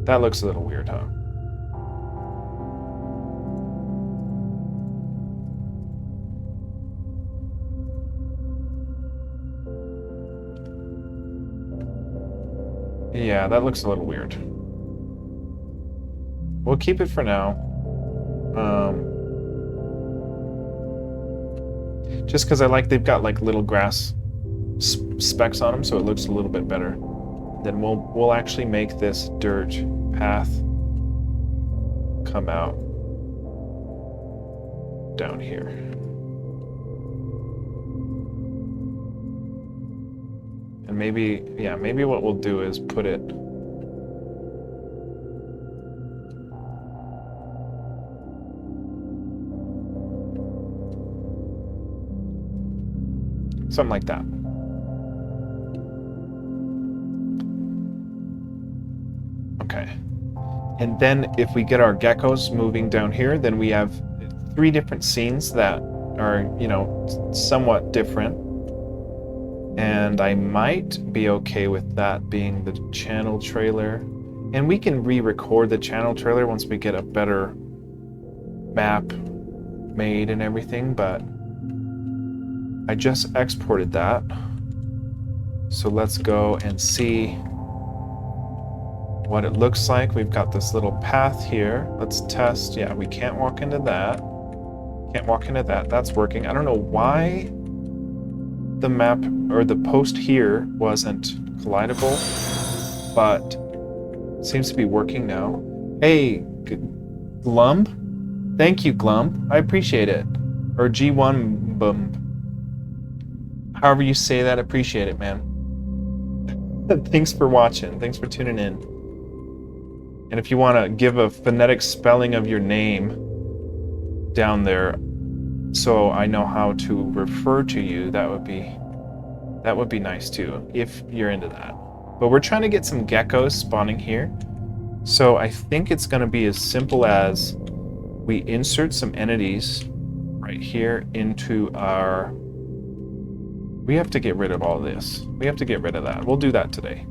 That looks a little weird, huh? Yeah, that looks a little weird. We'll keep it for now. Just because I like they've got like little grass specks on them, so it looks a little bit better. Then we'll actually make this dirt path come out down here. And maybe what we'll do is put it something like that. Okay. And then if we get our geckos moving down here, then we have 3 different scenes that are, somewhat different. And I might be okay with that being the channel trailer. And we can re-record the channel trailer once we get a better map made and everything, but I just exported that. So let's go and see what it looks like. We've got this little path here. Let's test. Yeah, we can't walk into that. Can't walk into that. That's working. I don't know why the map or the post here wasn't collidable, but it seems to be working now. Hey, Glumb? Thank you, Glumb. I appreciate it. Or G1 Bum. However you say that, appreciate it, man. Thanks for watching. Thanks for tuning in. And if you want to give a phonetic spelling of your name down there so I know how to refer to you, that would be nice too, if you're into that. But we're trying to get some geckos spawning here. So I think it's going to be as simple as we insert some entities right here into our... We have to get rid of all this. We have to get rid of that. We'll do that today.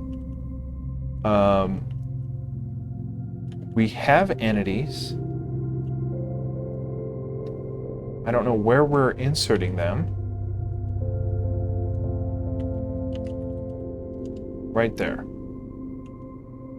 We have entities. I don't know where we're inserting them. Right there.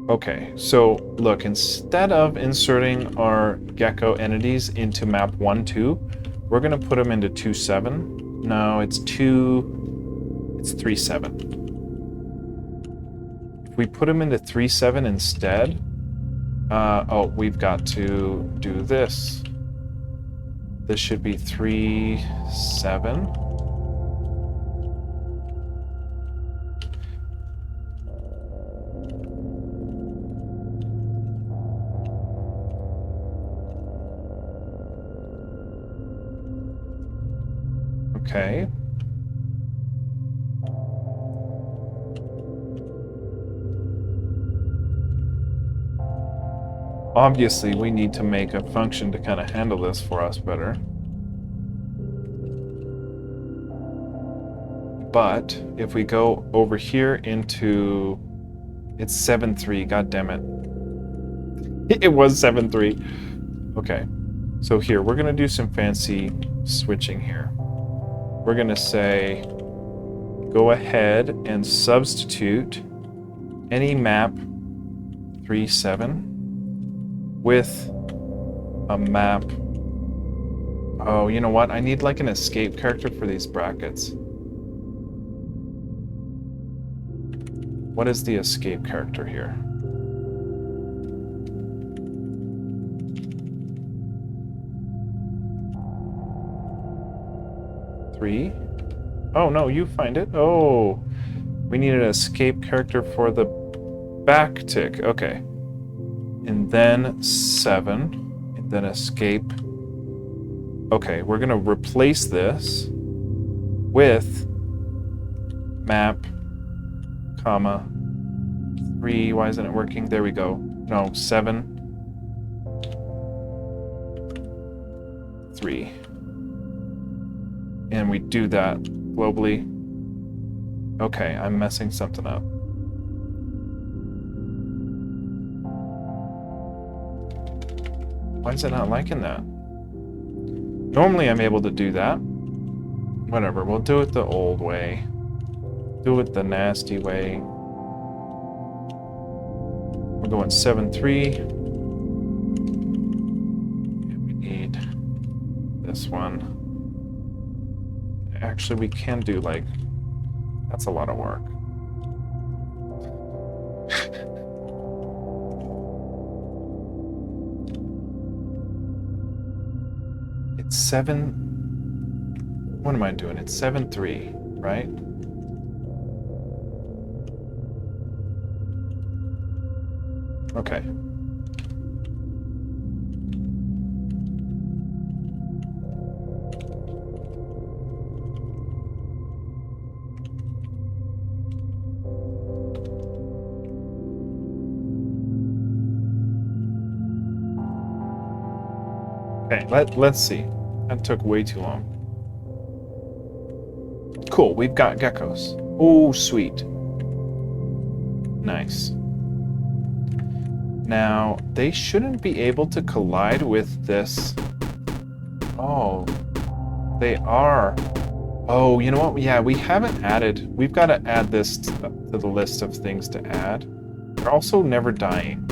Okay, so look, instead of inserting our gecko entities into map 1-2, we're going to put them into 2-7. No, it's 3-7. If we put them into 3-7 instead, oh, we've got to do this. This should be 3-7. Okay. Obviously, we need to make a function to kind of handle this for us better. But if we go over here into... It's 7-3, god damn it. It was 7-3. Okay. So here, we're going to do some fancy switching here. We're going to say, go ahead and substitute any map 3-7 with a map... Oh, you know what? I need like an escape character for these brackets. What is the escape character here? Three? Oh, no, you find it. Oh, we need an escape character for the back tick. Okay. And then 7. And then escape. Okay, we're going to replace this with map, comma, 3. Why isn't it working? There we go. No, 7. 3. And we do that globally. Okay, I'm messing something up. Why is it not liking that? Normally I'm able to do that. Whatever, we'll do it the old way. Do it the nasty way. We're going 7-3. And we need this one. Actually, we can do like... That's a lot of work. It's 7... What am I doing? It's 7-3, right? Okay. Okay, let's see. That took way too long. Cool, we've got geckos. Oh, sweet. Nice. Now, they shouldn't be able to collide with this. Oh, they are. Oh, you know what? Yeah, we haven't added... We've got to add this to the list of things to add. They're also never dying.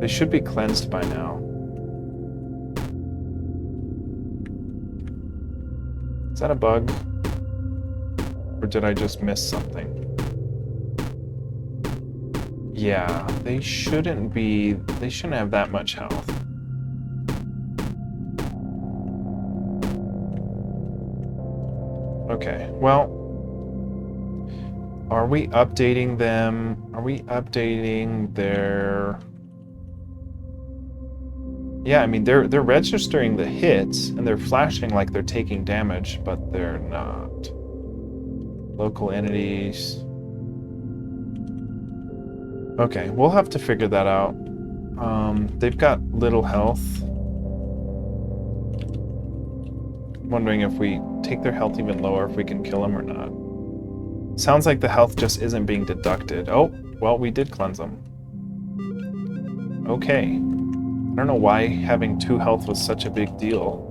They should be cleansed by now. Is that a bug? Or did I just miss something? Yeah, they shouldn't be... They shouldn't have that much health. Okay, well... Are we updating them? Are we updating their... Yeah, I mean, they're registering the hits, and they're flashing like they're taking damage, but they're not. Local entities. Okay, we'll have to figure that out. They've got little health. I'm wondering if we take their health even lower, if we can kill them or not. Sounds like the health just isn't being deducted. Oh, well, we did cleanse them. Okay. I don't know why having 2 health was such a big deal.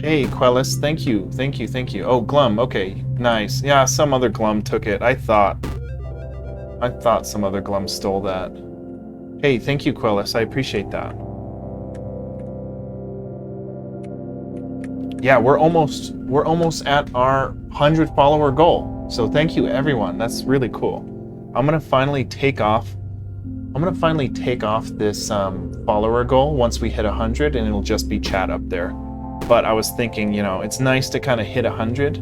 Hey, Quellis, thank you, thank you, thank you. Oh, Glum, okay, nice. Yeah, some other Glum took it. I thought some other Glum stole that. Hey, thank you, Quellis, I appreciate that. Yeah, we're almost at our 100 follower goal. So thank you, everyone. That's really cool. I'm gonna finally take off this follower goal once we hit 100, and it'll just be chat up there. But I was thinking, you know, it's nice to kind of hit 100,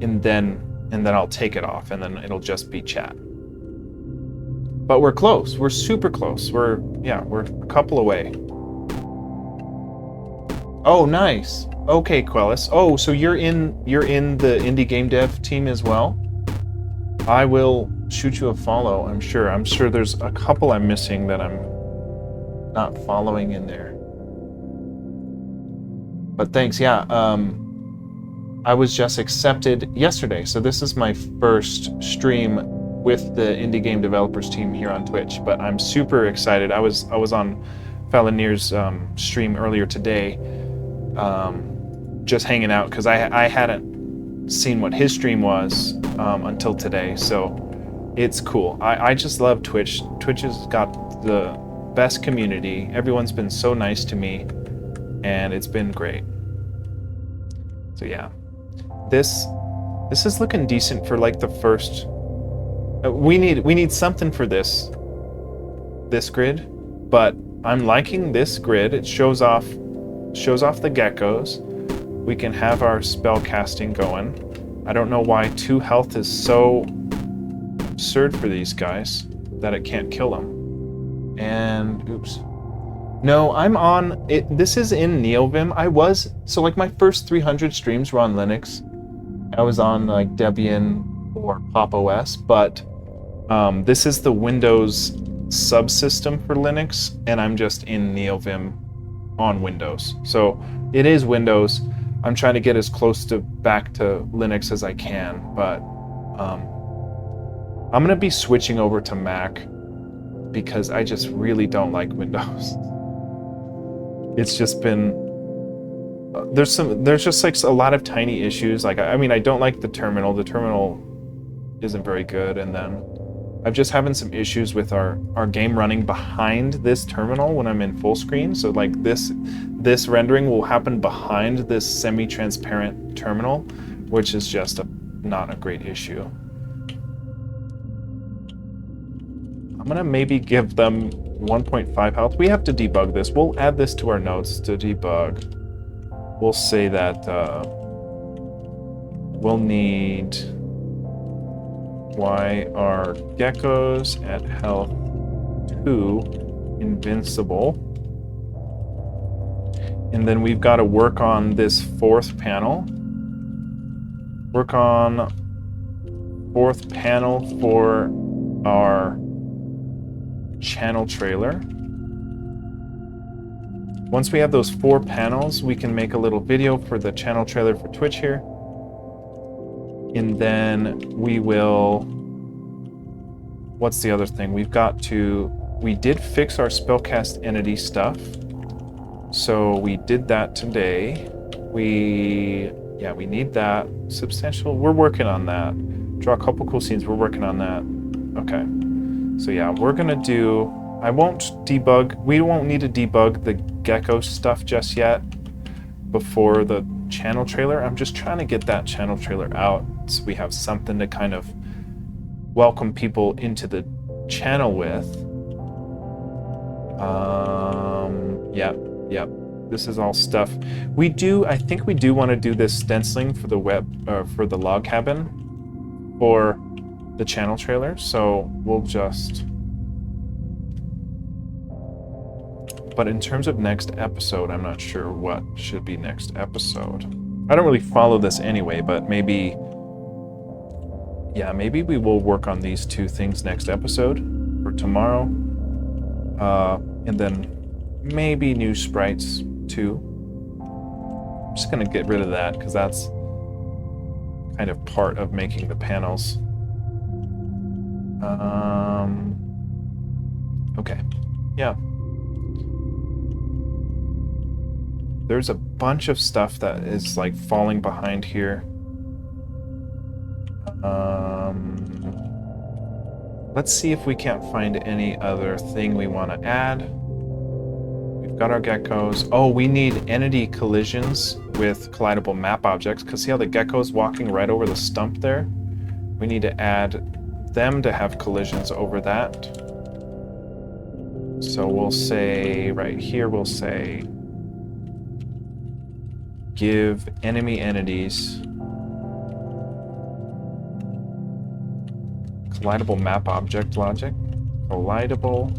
and then I'll take it off, and then it'll just be chat. But we're close. We're super close. We're a couple away. Oh, nice. Okay, Quellis. Oh, so you're in the indie game dev team as well? I will shoot you a follow, I'm sure. I'm sure there's a couple I'm missing that I'm not following in there. But thanks, yeah. I was just accepted yesterday, so this is my first stream with the indie game developers team here on Twitch. But I'm super excited. I was on Falinir's stream earlier today, just hanging out because I hadn't seen what his stream was until today. So it's cool. I just love Twitch. Twitch has got the best community. Everyone's been so nice to me, and it's been great. So yeah, this is looking decent for like the first. We need something for this grid, but I'm liking this grid. It shows off the geckos. We can have our spell casting going. I don't know why 2 health is so absurd for these guys that it can't kill them. And oops. No, I'm on it. This is in NeoVim. So like my first 300 streams were on Linux. I was on like Debian or Pop OS, but this is the Windows subsystem for Linux, and I'm just in NeoVim on Windows. So it is Windows. I'm trying to get as close to back to Linux as I can, but I'm gonna be switching over to Mac because I just really don't like Windows. It's just been there's just like a lot of tiny issues. Like I mean, I don't like the terminal. The terminal isn't very good, and then I'm just having some issues with our game running behind this terminal when I'm in full screen. So like this rendering will happen behind this semi-transparent terminal, which is just not a great issue. I'm gonna maybe give them 1.5 health. We have to debug this. We'll add this to our notes to debug. We'll say that we'll need why are geckos at health 2 invincible? And then we've got to work on this 4th panel. Work on 4th panel for our channel trailer. Once we have those 4 panels, we can make a little video for the channel trailer for Twitch here. And then we will... What's the other thing? We did fix our spellcast entity stuff. So we did that today. We need that. Substantial, we're working on that. Draw a couple cool scenes, we're working on that. Okay. So yeah, we're gonna do... we won't need to debug the gecko stuff just yet before the channel trailer. I'm just trying to get that channel trailer out so we have something to kind of welcome people into the channel with. Yep. This is all stuff. I think we do want to do this stenciling for the for the log cabin for the channel trailer, so we'll just... But in terms of next episode, I'm not sure what should be next episode. I don't really follow this anyway, but maybe, yeah, maybe we will work on these two things next episode for tomorrow. And then maybe new sprites too. I'm just gonna get rid of that because that's kind of part of making the panels. Okay, yeah. There's a bunch of stuff that is like falling behind here. Let's see if we can't find any other thing we want to add. We've got our geckos. Oh, we need entity collisions with collidable map objects, because see how the gecko's walking right over the stump there? We need to add them to have collisions over that. So we'll say, right here, we'll say, give enemy entities collidable map object logic. Collidable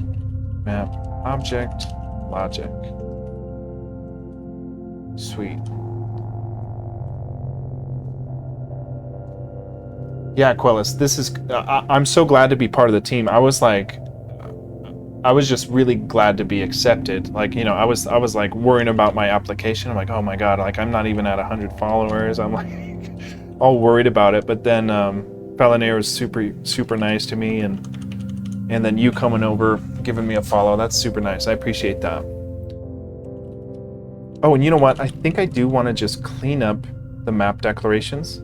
map object logic. Sweet. Yeah, Quellis, this is... I'm so glad to be part of the team. I was just really glad to be accepted. Like, you know, I was like worrying about my application. I'm like, oh my god, like I'm not even at 100 followers. I'm like all worried about it. But then Felinair was super nice to me, and then you coming over, giving me a follow. That's super nice. I appreciate that. Oh, and you know what? I think I do want to just clean up the map declarations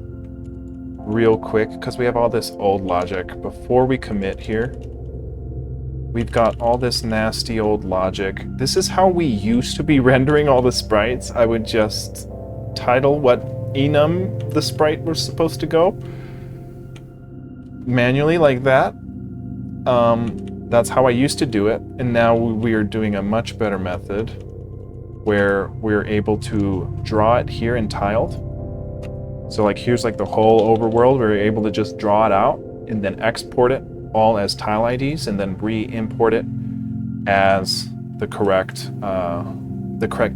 real quick, because we have all this old logic. Before we commit here, we've got all this nasty old logic. This is how we used to be rendering all the sprites. I would just title what enum the sprite was supposed to go manually like that. That's how I used to do it, and now we are doing a much better method where we're able to draw it here in tiled. So like here's like the whole overworld. We're able to just draw it out and then export it all as tile IDs, and then re-import it as the correct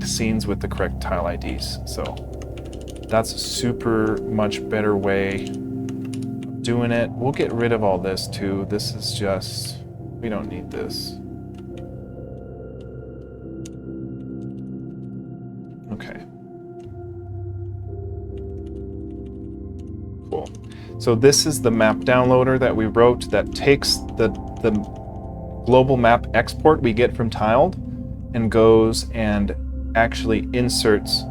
scenes with the correct tile IDs. So that's a super much better way of doing it. We'll get rid of all this too. This is just, we don't need this. Okay. Cool. So this is the map downloader that we wrote that takes the global map export we get from tiled and goes and actually inserts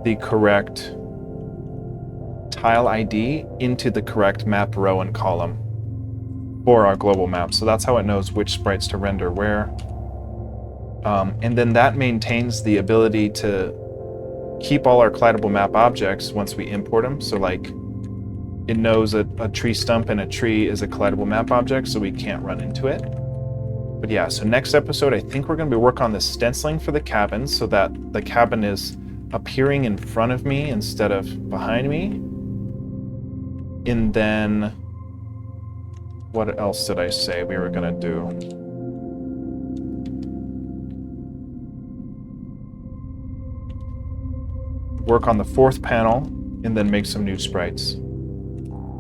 the correct tile ID into the correct map row and column for our global map. So that's how it knows which sprites to render where. And then that maintains the ability to keep all our collidable map objects once we import them. So like, it knows a tree stump and a tree is a collidable map object, so we can't run into it. But yeah, so next episode, I think we're going to be working on the stenciling for the cabin so that the cabin is appearing in front of me instead of behind me. And then, what else did I say we were going to do? Work on the fourth panel and then make some new sprites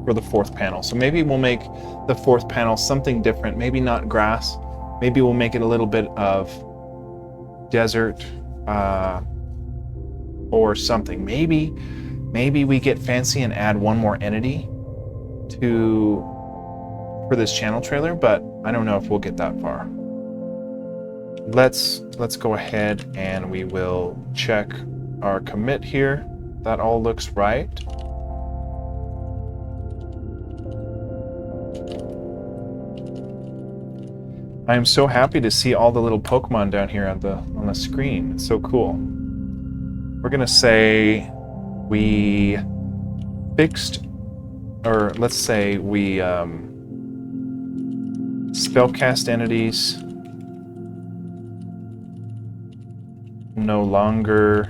for the fourth panel. So maybe we'll make the fourth panel something different. Maybe not grass. Maybe we'll make it a little bit of desert or something. Maybe we get fancy and add one more entity for this channel trailer, but I don't know if we'll get that far. Let's go ahead and we will check our commit here. That all looks right. I am so happy to see all the little Pokemon down here on the screen. It's so cool. We're gonna say we fixed, or let's say we spellcast entities no longer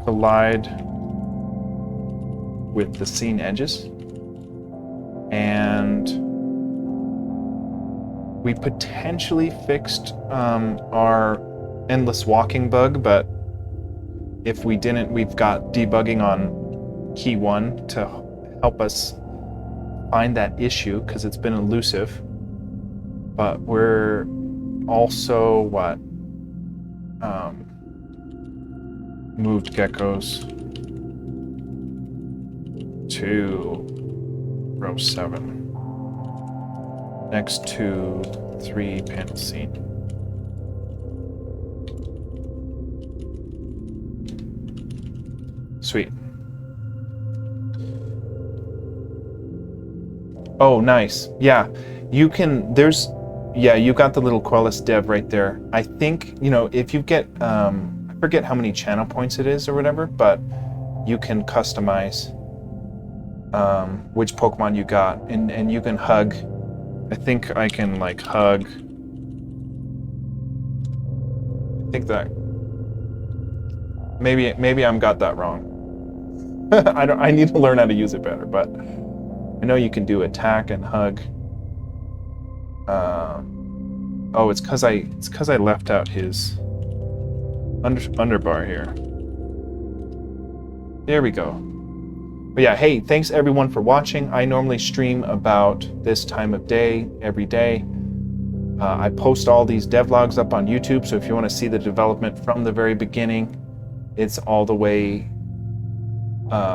collide with the scene edges, and we potentially fixed our endless walking bug, but If we didn't, we've got debugging on key 1 to help us find that issue because it's been elusive. But we're also moved geckos to row 7 next to 3 panel scene. Sweet. Oh, nice. Yeah, you can, yeah, you got the little Quellis dev right there. I think, if you get, I forget how many channel points it is or whatever, but you can customize which Pokemon you got, and you can hug. I think I can hug. I think that maybe I'm got that wrong. I need to learn how to use it better, but I know you can do attack and hug. Oh, it's because I left out his underbar here. There we go. But yeah, hey, thanks everyone for watching. I normally stream about this time of day every day. I post all these devlogs up on YouTube, so if you want to see the development from the very beginning, it's all the way.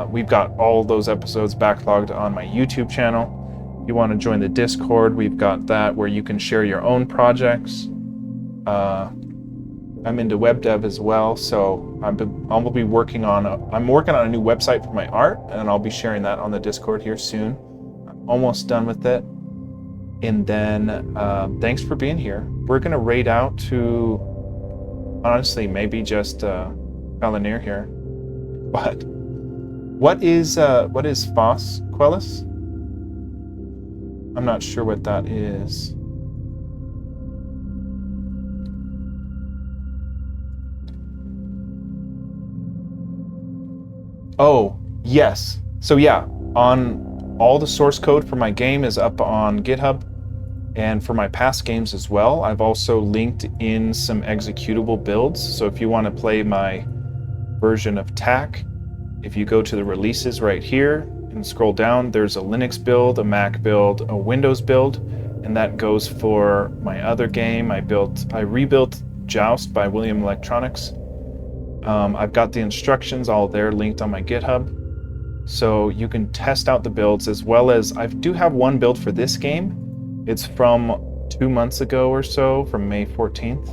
We've got all those episodes backlogged on my YouTube channel. If you want to join the Discord, we've got that where you can share your own projects. I'm into web dev as well, so I'll be working on I'm working on a new website for my art, and I'll be sharing that on the Discord here soon. I'm almost done with it. And then thanks for being here. We're gonna raid out to, honestly, maybe just Falinir here. But what is Foss Quellis? I'm not sure what that is. Oh, yes. So yeah, on all the source code for my game is up on GitHub, and for my past games as well. I've also linked in some executable builds. So if you want to play my version of TAC, if you go to the releases right here and scroll down, there's a Linux build, a Mac build, a Windows build, and that goes for my other game. I rebuilt Joust by William Electronics. I've got the instructions all there linked on my GitHub, so you can test out the builds, as well as I do have one build for this game. It's from 2 months ago or so, from May 14th.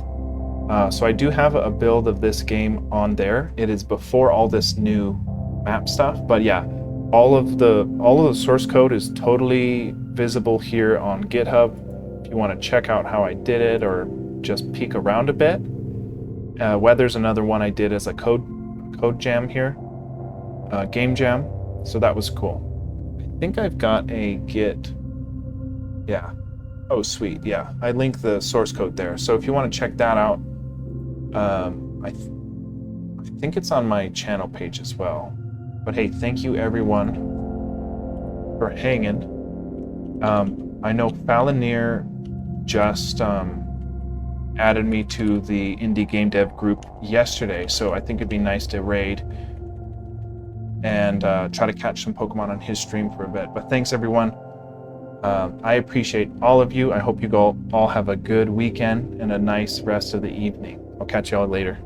So I do have a build of this game on there. It is before all this new map stuff, but yeah, all of the source code is totally visible here on GitHub. If you want to check out how I did it or just peek around a bit. Weather's another one I did as a code jam here, game jam. So that was cool. I think I've got a Git. Yeah. Oh, sweet. Yeah, I linked the source code there. So if you want to check that out, I think it's on my channel page as well. But hey, thank you everyone for hanging. I know Falinir just added me to the indie game dev group yesterday, so I think it'd be nice to raid and try to catch some Pokemon on his stream for a bit. But thanks everyone. I appreciate all of you. I hope you all have a good weekend and a nice rest of the evening. I'll catch y'all later.